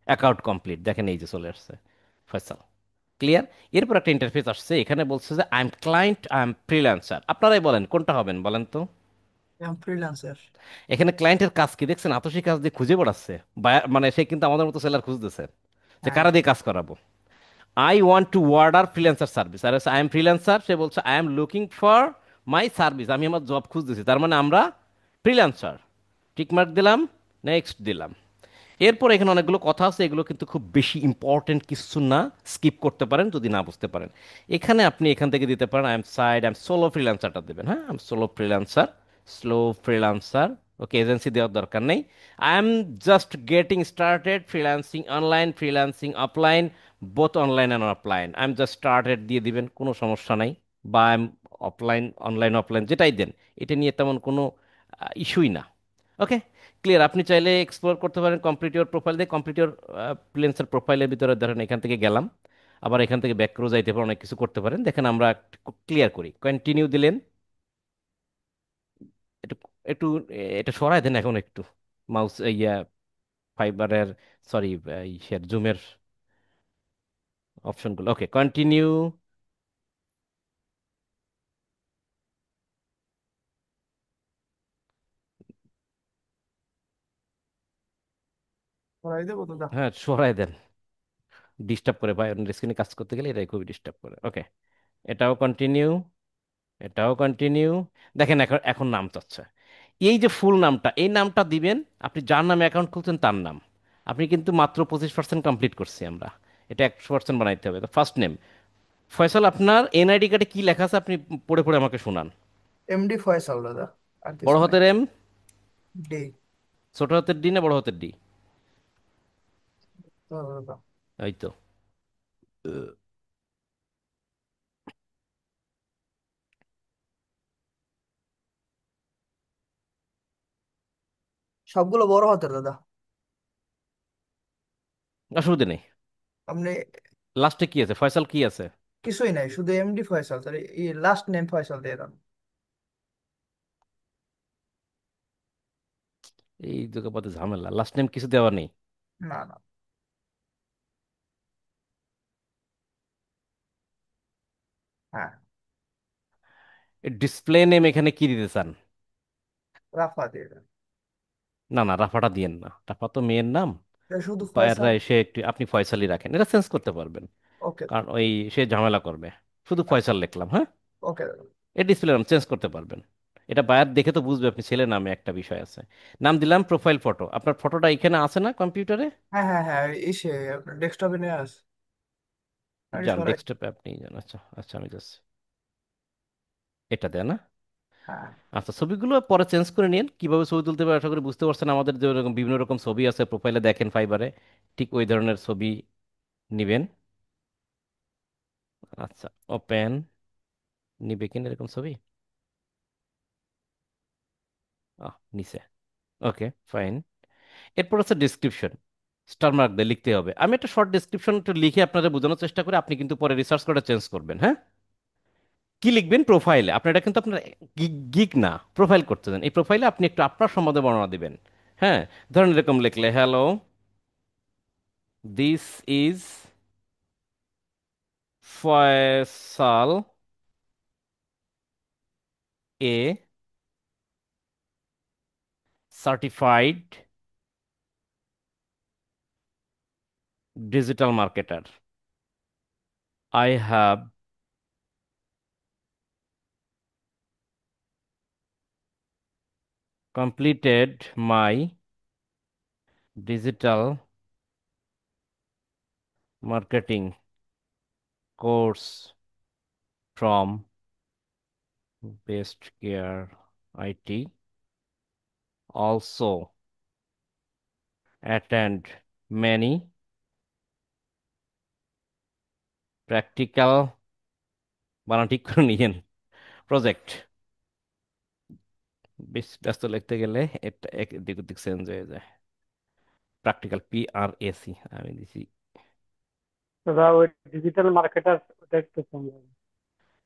অ্যাকাউন্ট কমপ্লিট, দেখেন এই যে চলে আসছে ফয়সাল। ক্লিয়ার? এরপর একটা ইন্টারফেস আসছে, এখানে বলছে যে I am client, I am freelancer. আপনারাই বলেন কোনটা হবেন বলেন তো। আমি ফ্রিল্যান্সার। এখানে ক্লায়েন্টের কাজ কি দেখছেন, আতসী কাজ দিয়ে খুঁজে বেড়াচ্ছে। মানে সে কিন্তু আমাদের মতো সেলার খুঁজতেছে যে হ্যাঁ। কারা দিয়ে কাজ করাবো। I want to order freelancer service, আর আই এম ফ্রিল্যান্সার, সে বলছে I am looking for my service, আমি আমার জব খুঁজতেছি, তার মানে আমরা ফ্রিল্যান্সার। টিকমার্ক দিলাম, নেক্সট দিলাম। এরপর এখানে অনেকগুলো কথা আছে, এগুলো কিন্তু খুব বেশি ইম্পর্টেন্ট কিছু না, স্কিপ করতে পারেন যদি না বুঝতে পারেন। এখানে আপনি এখান থেকে দিতে পারেন আই এম সোলো ফ্রিল্যান্সারটা দেবেন, হ্যাঁ, I am solo freelancer, slow freelancer. Okay, agency দেওয়ার দরকার নেই। I am just getting started freelancing online, freelancing offline, both online and offline. I am just started দিয়ে দিবেন, কোনো সমস্যা নাই। বা I am offline, online, offline যেটাই দেন, এটা নিয়ে তেমন কোনো ইস্যুই না। ওকে, ক্লিয়ার? আপনি চাইলে এক্সপ্লোর করতে পারেন কমপ্লিট ইওর প্রোফাইল দিয়ে, কমপ্লিট ইওর ফ্রিল্যান্সার প্রোফাইলের ভিতরে ধরেন এখান থেকে গেলাম। আবার এখান থেকে ব্যাক করেও যাইতে পারেন, অনেক কিছু করতে পারেন। দেখেন আমরা ক্লিয়ার করি, কন্টিনিউ দিলেন। একটু একটু এটা সরায় দেন এখন একটু, মাউস ইয়া ফাইবারের, সরি, জুমের অপশনগুলো। ওকে, কন্টিনিউ। করাই দেবো দাদা। হ্যাঁ, সরায় দেন, ডিস্টার্ব করে ভাই, অন্য স্ক্রিনে কাজ করতে গেলে এটাই খুবই ডিস্টার্ব করে। ওকে, এটাও কন্টিনিউ, এটাও কন্টিনিউ। দেখেন এখন এখন নাম চাচ্ছে। এই যে ফুল নামটা, এই নামটা দিবেন, আপনি যার নামে অ্যাকাউন্ট খুলছেন তার নাম। আপনি কিন্তু মাত্র 25% কমপ্লিট করছি আমরা, এটা 100% বানাইতে হবে। তো ফার্স্ট নেম ফয়সাল, আপনার এনআইডি কার্ডে কি লেখা আছে আপনি পড়ে পড়ে আমাকে শোনান। এমডি ফয়সাল দাদা, আর কিছু বড় নাই। হাতের এম, ডি। ছোট হাতের ডি না বড় হাতের ডি? দাদা, এই তো। সবগুলো বড় হাতের দাদা। অসুবিধা নেই। আপনি লাস্টে কি আছে, ফয়সাল কি আছে? কিছুই নাই, শুধু এমডি ফয়সাল, তাহলে লাস্ট নেম ফয়সাল দিয়ে দেন। এই দুটো পথে ঝামেলা, লাস্ট নেম কিছু দেওয়া নেই। না না। হ্যাঁ। ডিসপ্লে নেম এখানে কি দিতে চান? রাফা দিয়ে দেন। না না, রাফাটা দিয়েন না, রাফা তো মেয়ের নাম। এটা শুধু বাইররা ফয়সাল। এসে একটু, আপনি ফয়সালই রাখেন, এটা চেঞ্জ করতে পারবেন। ওকে কারণ ওই সে ঝামেলা করবে। শুধু ফয়সাল লিখলাম, হ্যাঁ। ওকে দাদা। এই ডিসপ্লে নাম চেঞ্জ করতে পারবেন। এটা বায়ার দেখে তো বুঝবে আপনি ছেলে, নামে একটা বিষয় আছে। নাম দিলাম, প্রোফাইল ফটো, আপনার ফটোটা এখানে আছে না কম্পিউটারে? হ্যাঁ হ্যাঁ হ্যাঁ, ইসে আপনার ডেস্কটপে নিয়ে আস। আমি যান সরাই। ডেস্কটপে আপনি যান। আচ্ছা আচ্ছা, আমি যাচ্ছি। এটা দেয় না? হ্যাঁ। আচ্ছা, ছবিগুলো পরে চেঞ্জ করে নিন, কিভাবে ছবি তুলতে হবে আশা করি বুঝতে পারছেন। আমাদের যে রকম বিভিন্ন রকম ছবি আছে প্রোফাইলে দেখেন ফাইবারে, ঠিক ওই ধরনের ছবি নিবেন। আচ্ছা, ওপেন, নিবে কিনা এরকম ছবি? নিচে। ওকে, ফাইন। এরপর আছে ডিসক্রিপশন, স্টার মার্ক দিয়ে লিখতে হবে। আমি একটা শর্ট ডিসক্রিপশন একটু লিখে আপনাদের বোঝানোর চেষ্টা করি, আপনি কিন্তু পরে রিসার্চ করে চেঞ্জ করবেন, হ্যাঁ। কি লিখবেন প্রোফাইলে, আপনার এটা কিন্তু আপনার গিগ না, প্রোফাইল করতে দেন। এই প্রোফাইলে আপনি একটু আপনার সম্বন্ধে বর্ণনা দিবেন, হ্যাঁ। ধরেন এরকম লিখলে, hello, this is Faisal, A certified digital marketer. I have completed my digital marketing course from Best Care IT. Also attend many practical, বানান ঠিক করে নিয়েন, প্রজেক্ট। বেশ ব্যস্ত লিখতে গেলে এটা এদিক ওদিক চেঞ্জ হয়ে যায়। প্র্যাকটিক্যাল, PRAC আমি দিছি। দাদা ওই ডিজিটাল মার্কেটার, ওটা একটু সময়।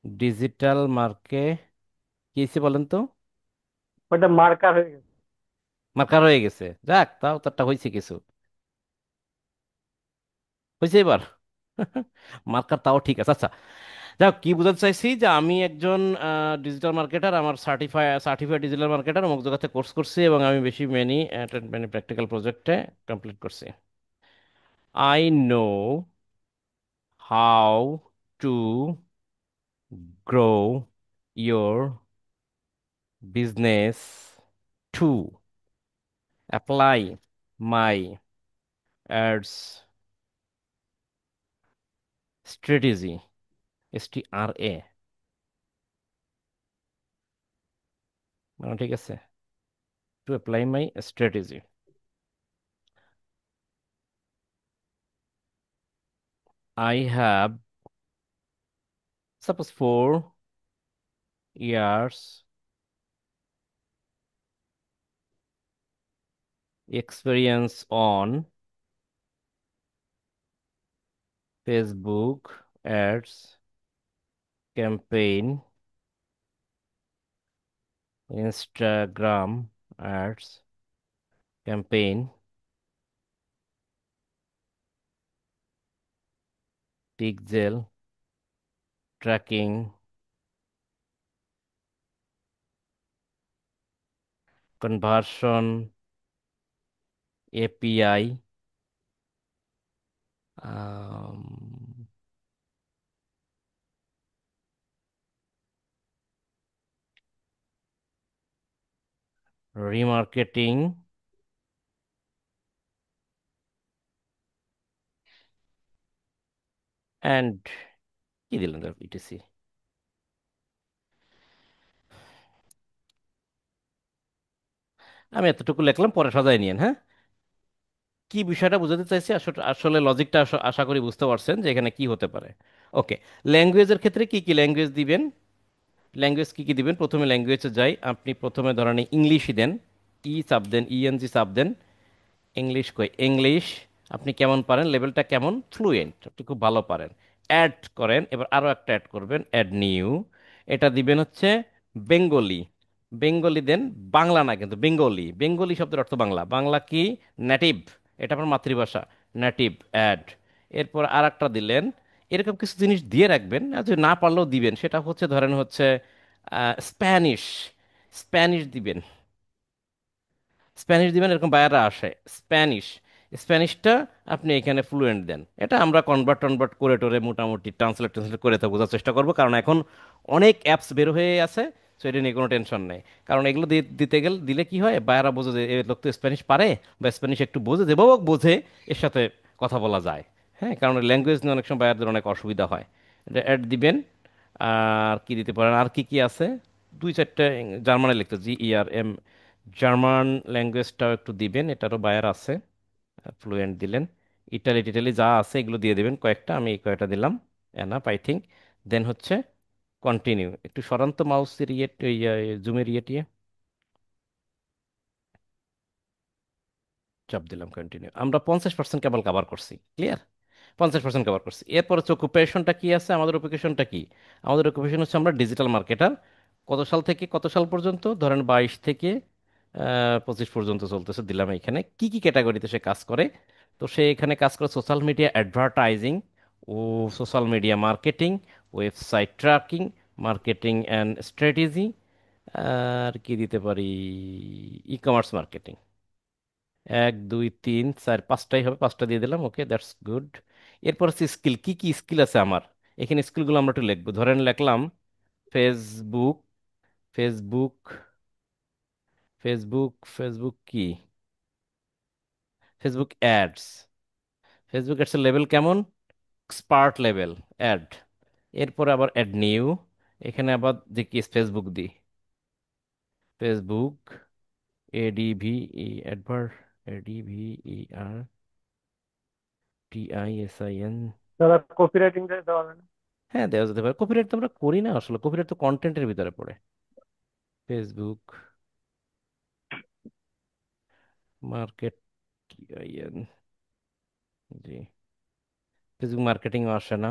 ডিজিটাল মার্কে কি হয়েছে বলেন তো? ওটা মার্কার হয়ে গেছে। মার্কার হয়ে গেছে, যাক তাও তারটা হয়েছে কিছু, হয়েছে এবার। মার্কার তাও ঠিক আছে। আচ্ছা, যাক, কি বোঝাতে চাইছি যে আমি একজন ডিজিটাল মার্কেটার, আমার সার্টিফাইড ডিজিটাল মার্কেটার, অমুক জায়গাতে কোর্স করছি এবং আমি বেশি মেনি প্র্যাকটিক্যাল প্রজেক্টে কমপ্লিট করছি। I know how to grow your business to apply my ads strategy, STRA, মানে ঠিক আছে, to apply my strategy. I have suppose 4 years experience on Facebook ads campaign, Instagram ads campaign, pixel tracking, conversion API, remarketing, and কি দিলাম etc. আমি এতটুকু লিখলাম, পরে সাজাই নিয়েন, হ্যাঁ। কি বিষয়টা বোঝাতে চাইছি আসলে, আসলে লজিকটা আশা করি বুঝতে পারছেন যে এখানে কি হতে পারে। ওকে, ল্যাঙ্গুয়েজের ক্ষেত্রে কি কি ল্যাঙ্গুয়েজ দিবেন, ল্যাঙ্গুয়েজ কি কি দিবেন, প্রথমে ল্যাঙ্গুয়েজে যাই। আপনি প্রথমে ধরেন ইংলিশই দেন, ই চাপ দেন, ইএনজি চাপ দেন। ইংলিশ কই, ইংলিশ আপনি কেমন পারেন, লেভেলটা কেমন, ফ্লুয়েন্ট, আপনি খুব ভালো পারেন। অ্যাড করেন, এবার আরও একটা অ্যাড করবেন, অ্যাড নিউ। এটা দিবেন হচ্ছে বেঙ্গলি, বেঙ্গলি দেন, বাংলা না কিন্তু বেঙ্গলি, বেঙ্গলি শব্দের অর্থ বাংলা, বাংলা কি, নেটিভ, এটা আপনার মাতৃভাষা, নেটিভ, অ্যাড। এরপর আর একটা দিলেন। এরকম কিছু জিনিস দিয়ে রাখবেন, আর যদি না পারলেও দিবেন, সেটা হচ্ছে ধরেন হচ্ছে স্প্যানিশ, স্প্যানিশ দিবেন, স্প্যানিশ দিবেন, এরকম বায়াররা আসে, স্প্যানিশ, স্প্যানিশটা আপনি এখানে ফ্লুয়েন্ট দেন। এটা আমরা কনভার্ট টনভার্ট করে টোরে মোটামুটি ট্রান্সলেট ট্রান্সলেট করে তা বোঝার চেষ্টা করবো, কারণ এখন অনেক অ্যাপস বের হয়ে আছে। সো এটা নিয়ে কোনো টেনশন নেই, কারণ এগুলো দিতে গেলে দিলে কি হয়, বায়ারা বোঝে যে এ লোক তো স্প্যানিশ পারে, বা স্প্যানিশ একটু বোঝে, যেভাবে হোক বোঝে, এর সাথে কথা বলা যায়। হ্যাঁ, কারণ ল্যাঙ্গুয়েজ নিয়ে অনেক সময় বায়ারদের অনেক অসুবিধা হয়। এটা অ্যাড দিবেন। আর কি দিতে পারেন, আর কি কি আছে, দুই চারটে জার্মানে লিখতে, GERM, জার্মান ল্যাঙ্গুয়েজটাও একটু দিবেন, এটারও বায়ার আছে, ফ্লুয়েন্ট দিলেন। ইটালি টিটালি যা আছে এগুলো দিয়ে দিবেন কয়েকটা, আমি এই কয়েকটা দিলাম, এনাফ আই থিঙ্ক। দেন হচ্ছে কন্টিনিউ, একটু সরান্ত মাউসের ইয়ে, জুমের ইয়েটিয়ে চাপ দিলাম, কন্টিনিউ। আমরা 50% কেবল কভার করছি, ক্লিয়ার, 50% কভার করছি। এরপর হচ্ছে অকুপেশনটা কি আছে, আমাদের অকুপেশনটা কি, আমাদের অকুপেশন হচ্ছে আমরা ডিজিটাল মার্কেটার। কত সাল থেকে কত সাল পর্যন্ত, ধরেন 22 থেকে 25 পর্যন্ত চলতেছে, দিলাম এখানে কি কি ক্যাটাগরিতে সে কাজ করে। তো সে এখানে কাজ করে সোশ্যাল মিডিয়া অ্যাডভার্টাইজিং ও social media marketing, website tracking, marketing and strategy, আর কি দিতে পারি, ই কমার্স মার্কেটিং। এক দুই তিন চার, পাঁচটাই হবে, পাঁচটা দিয়ে দিলাম, ওকে দ্যাটস গুড। এরপর হচ্ছে স্কিল, কি কি স্কিল আছে আমার এখানে, স্কিলগুলো আমরা একটু লিখবো। ধরেন লিখলাম ফেসবুক, ফেসবুক, ফেসবুক কি, ফেসবুক অ্যাডস, ফেসবুক অ্যাডসের লেভেল কেমন, এক্সপার্ট লেভেল, অ্যাড। এরপরে আবার অ্যাড নিউ, এখানে আবার দেখি ফেসবুক দিই, ফেসবুক ADVE, অ্যাডভার, ADVERTISIN। দাদা কপি রাইটিং দেওয়া হবে না? হ্যাঁ, দেওয়া যেতে পারে, কপিরাইট তো আমরা করি না আসলে, কপিরাইট তো কন্টেন্টের ভিতরে পড়ে। Facebook market, IN, G, Facebook marketing আসে না।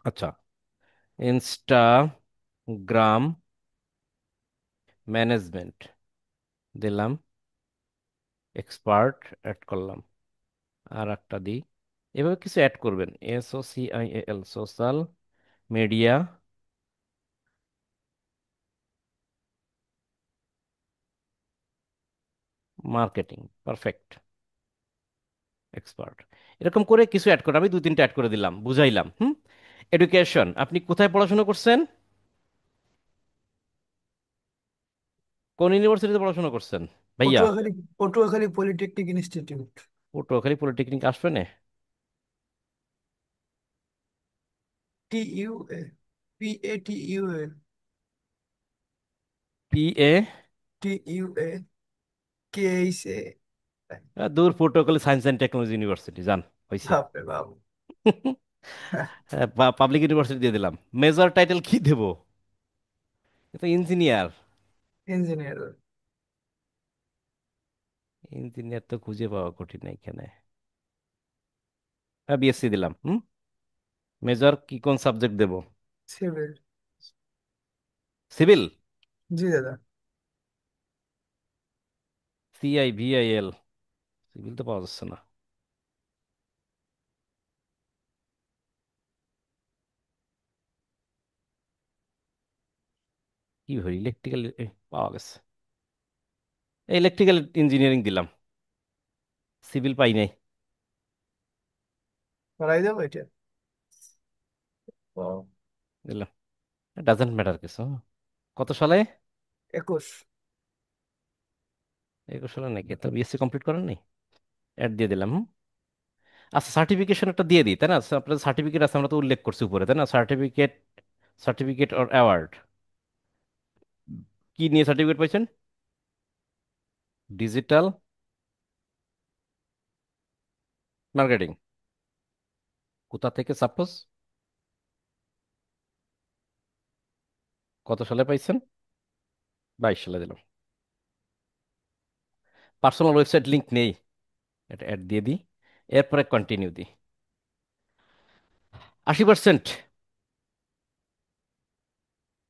আচ্ছা, ইনস্টাগ্রাম ম্যানেজমেন্ট দিলাম, এক্সপার্ট অ্যাড করলাম। আর একটা দিই, এভাবে কিছু অ্যাড করবেন, SOCIAL, social media marketing, perfect, expert, এরকম করে কিছু অ্যাড করে আমি দুই তিনটা অ্যাড করে দিলাম, বুঝাইলাম। এডুকেশন, আপনি কোথায় পড়াশোনা করছেন, কোন ইউনিভার্সিটিতে পড়াশোনা করছেন ভাইয়া? Patuakhali, Patuakhali polytechnic institute. Patuakhali polytechnic আসবে না? TUA, PATUA, PA, TUA, KSA। দূর, Patuakhali science and technology university, জান, হয়েছে। বাপরে বাপ। পাবলিক ইউনিভার্সিটি দিয়ে দিলাম। মেজর টাইটেল কি দেব, এ তো ইঞ্জিনিয়ার, ইঞ্জিনিয়ার। ইঞ্জিনিয়ার তো খুঁজে পাওয়া কঠিন এখানে। হ্যাঁ, বিএসসি দিলাম। মেজর কি কোন সাবজেক্ট দেব? সিভিল। সিভিল। জি দাদা। CIVIL। সিভিল তো পাওয়া যাচ্ছে না। কি হয়, ইলেকট্রিক্যাল পাওয়া গেছে। ইলেকট্রিক্যাল ইঞ্জিনিয়ারিং দিলাম, সিভিল পাই নাই। করাই দেবো এটা। ও, দিলাম, ডাজেন্ট ম্যাটার কিছু। কত সালে? 21। 21 সালে নাকি? তো বিএসসি কমপ্লিট করেন নাই? অ্যাড দিয়ে দিলাম। আচ্ছা, সার্টিফিকেশন একটা দিয়ে দিই, তাই না? আপনার সার্টিফিকেট আছে, আমরা তো উল্লেখ করছি উপরে, তাই না? Certificate, certificate or award. কি নিয়ে সার্টিফিকেট পাইছেন? Digital marketing. কোথা থেকে সাপোজ? কত সালে পাইছেন? 22 সালে দিলাম। পার্সোনাল ওয়েবসাইট লিংক নেই, এটা অ্যাড দিয়ে দিই। এরপরে কন্টিনিউ দিই। 80%।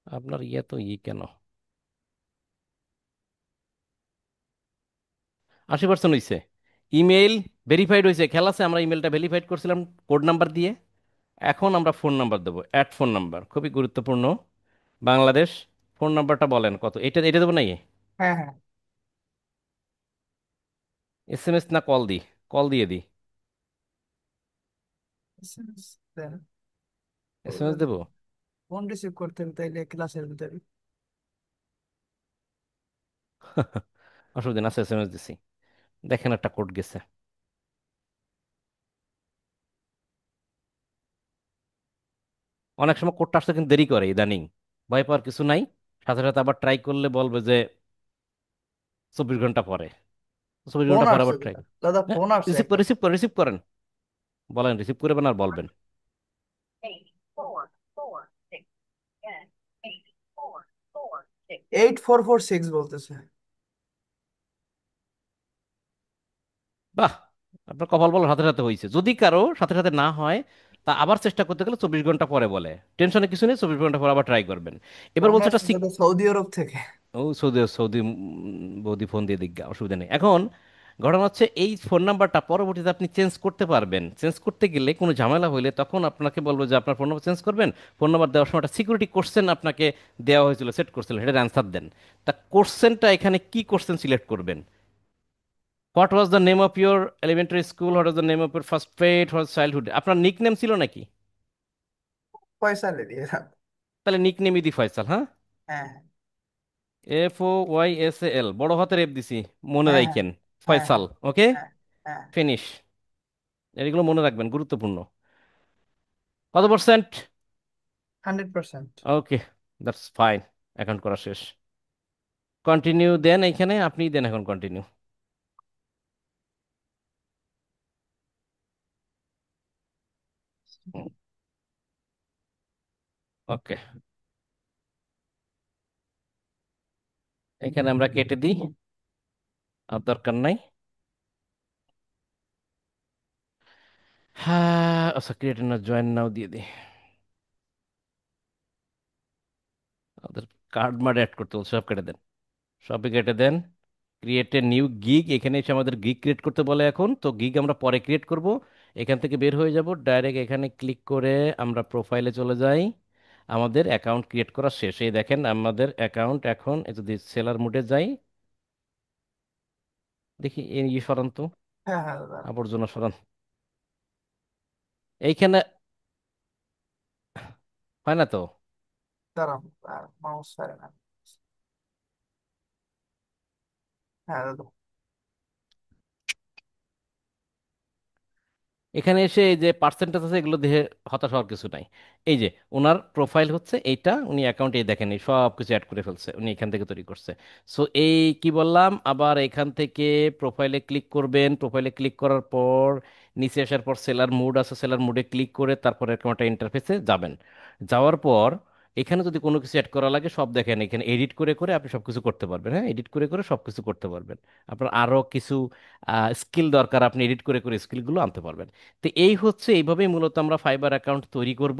আপনার ইয়ে তো কেন 80% হয়েছে? ইমেইল ভেরিফাইড হয়েছে, খেয়াল আছে? আমরা ইমেলটা ভেরিফাইড করছিলাম কোড নাম্বার দিয়ে। এখন আমরা ফোন নাম্বার দেবো, অ্যাড ফোন নাম্বার, খুবই গুরুত্বপূর্ণ। বাংলাদেশ। ফোন নাম্বারটা বলেন কত? এটা এটা দেবো নাই? হ্যাঁ হ্যাঁ। SMS না কল দিই? কল দিয়ে দিই। SMS দেন। SMS দেবো। ফোন রিসিভ করতেন তাইলে ক্লাসের ভিতরে। অসুবিধা না, SMS দিছি। দেখেন একটা কোড গেছে। অনেক সময় কোডটা আসতে কিন্তু দেরি করে ইদানিং। ভয় পাওয়ার কিছু নাই। সাথে সাথে আবার ট্রাই করলে বলবে যে 24 ঘন্টা পরে। চব্বিশ ফোন ঘন্টা পরে আসছে আবার ট্রাই। দাদা, দাদা হ্যাঁ, ফোন আসছে রিসিভ একটা। রিসিভ করেন, রিসিভ করেন। বলেন, রিসিভ করবেন আর বলবেন। 8446 বলতেছে। বাহ, আপনার কপাল বলার সাথে সাথে হয়েছে। যদি কারো সাথে সাথে না হয়, তা আবার চেষ্টা করতে গেলে 24 ঘন্টা পরে বলে। টেনশনে কিছু নেই, 24 ঘন্টা পরে আবার ট্রাই করবেন। এবার ফোন বলছে এটা আসছে দাদা সৌদি আরব থেকে। ও সৌদি, সৌদি বৌদি ফোন দিয়ে দিক, অসুবিধা নেই। এখন ঘটনা হচ্ছে, এই ফোন নাম্বারটা পরবর্তীতে আপনি চেঞ্জ করতে পারবেন। চেঞ্জ করতে গেলে কোনো ঝামেলা হইলে তখন আপনাকে বলবো যে আপনার ফোন নাম্বার চেঞ্জ করবেন। ফোন নাম্বার দেওয়ার সময় একটা সিকিউরিটি কোশ্চেন আপনাকে দেওয়া হয়েছিল, সেট করছিলেন, সেটার অ্যান্সার দেন। তা কোশ্চেনটা এখানে কি কোশ্চেন সিলেক্ট করবেন? What was the name of your elementary school, what was the name of your first pet, what childhood. আপনার নিক নেম ছিল নাকি? পয়সা দিয়ে দাও। তাহলে নিক নেমই দি ফয়সাল, হ্যাঁ। হ্যাঁ FOYSAL, বড় হাতের এফ দিছি, মনে হ্যাঁ হ্যাঁ রাখেন। হ্যাঁ ফয়সাল, ওকে। হ্যাঁ হ্যাঁ। ফিনিশ। এগুলো মনে রাখবেন, গুরুত্বপূর্ণ। কত percent? 100%। Okay, that's fine. Account করা শেষ। কন্টিনিউ দেন, এইখানে আপনি দেন এখন কন্টিনিউ। ওকে, এখানে আমরা কেটে দিই, আর দরকার নাই। হ্যাঁ, আচ্ছা, ক্রিয়েট না জয়েন নাও দিয়ে দিই। আমাদের কার্ড মার্ড অ্যাড করতে বলছে, সব কেটে দেন, সবই কেটে দেন। ক্রিয়েট এ নিউ গিগ, এখানে এসে আমাদের গিগ ক্রিয়েট করতে বলে এখন, তো গিগ আমরা পরে ক্রিয়েট করব। এখান থেকে বের হয়ে যাব, ডাইরেক্ট এখানে ক্লিক করে আমরা প্রোফাইলে চলে যাই। আমাদের অ্যাকাউন্ট ক্রিয়েট করা শেষ। এই দেখেন আমাদের অ্যাকাউন্ট এখন, যদি সেলার মুডে যাই, দেখি এই সরান তো, হ্যাঁ হ্যাঁ দাদা। আবর্জনা সরান। এইখানে হয় না তো? দাঁড়ান, মাউস ছাড়ে না। হ্যাঁ দাদা। এখানে এসে এই যে পার্সেন্টেজ আছে, এগুলো দেখে হতাশ হওয়ার কিছু নাই। এই যে ওনার প্রোফাইল হচ্ছে এইটা, উনি অ্যাকাউন্টে দেখেন এই সব কিছু অ্যাড করে ফেলছে, উনি এখান থেকে তৈরি করছে। সো এই কি বললাম, আবার এখান থেকে প্রোফাইলে ক্লিক করবেন। প্রোফাইলে ক্লিক করার পর নিচে আসার পর সেলার মুড আছে, সেলার মুডে ক্লিক করে তারপর এরকম একটা ইন্টারফেসে যাবেন। যাওয়ার পর এখানে যদি কোনো কিছু অ্যাড করা লাগে সব দেখেন, এখানে এডিট করে করে আপনি সব কিছু করতে পারবেন। হ্যাঁ, এডিট করে করে সব কিছু করতে পারবেন। আপনার আরও কিছু স্কিল দরকার, আপনি এডিট করে করে স্কিলগুলো আনতে পারবেন। তো এই হচ্ছে, এইভাবেই মূলত আমরা ফাইবার অ্যাকাউন্ট তৈরি করব।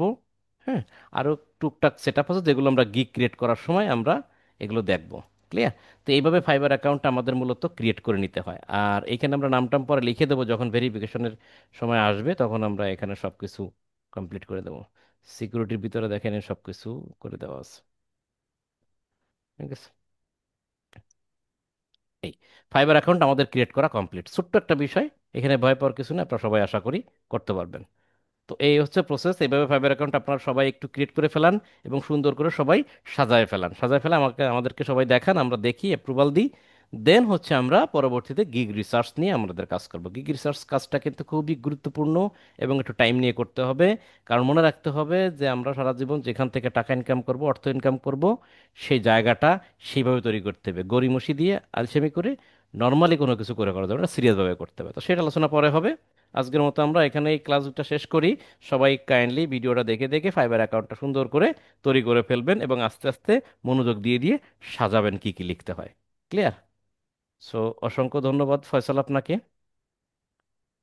হ্যাঁ, আরও টুকটাক সেট আপ আছে যেগুলো আমরা গিগ ক্রিয়েট করার সময় আমরা এগুলো দেখব। ক্লিয়ার? তো এইভাবে ফাইবার অ্যাকাউন্ট আমাদের মূলত ক্রিয়েট করে নিতে হয়। আর এখানে আমরা নামটাম পরে লিখে দেবো, যখন ভেরিফিকেশনের সময় আসবে তখন আমরা এখানে সব কিছু কমপ্লিট করে দেবো। সিকিউরিটির ভিতরে দেখেন সব কিছু করে দেওয়া আছে। ঠিক আছে, এই ফাইবার অ্যাকাউন্ট আমাদের ক্রিয়েট করা কমপ্লিট। ছোট্ট একটা বিষয়, এখানে ভয় পাওয়ার কিছু নেই, আপনারা সবাই আশা করি করতে পারবেন। তো এই হচ্ছে প্রসেস। এইভাবে ফাইবার অ্যাকাউন্ট আপনারা সবাই একটু ক্রিয়েট করে ফেলান এবং সুন্দর করে সবাই সাজায় ফেলান। সাজায় ফেলে আমাদেরকে সবাই দেখান, আমরা দেখি, অ্যাপ্রুভাল দিই। দেন হচ্ছে আমরা পরবর্তীতে গিগ রিসার্চ নিয়ে আমাদের কাজ করব। গিগ রিসার্চ কাজটা কিন্তু খুবই গুরুত্বপূর্ণ এবং একটু টাইম নিয়ে করতে হবে। কারণ মনে রাখতে হবে যে আমরা সারা জীবন যেখান থেকে টাকা ইনকাম করব, অর্থ ইনকাম করব, সেই জায়গাটা সেইভাবে তৈরি করতে হবে। গড়িমসি দিয়ে আলসেমি করে নর্মালি কোনো কিছু করে করা যাবে না, সিরিয়াসভাবে করতে হবে। তো সেটা আলোচনা পরে হবে। আজকের মতো আমরা এখানে এই ক্লাসটা শেষ করি। সবাই কাইন্ডলি ভিডিওটা দেখে দেখে ফাইবার অ্যাকাউন্টটা সুন্দর করে তৈরি করে ফেলবেন এবং আস্তে আস্তে মনোযোগ দিয়ে দিয়ে সাজাবেন কি কি লিখতে হয়। ক্লিয়ার? সো অসংখ্য ধন্যবাদ ফয়সাল আপনাকে।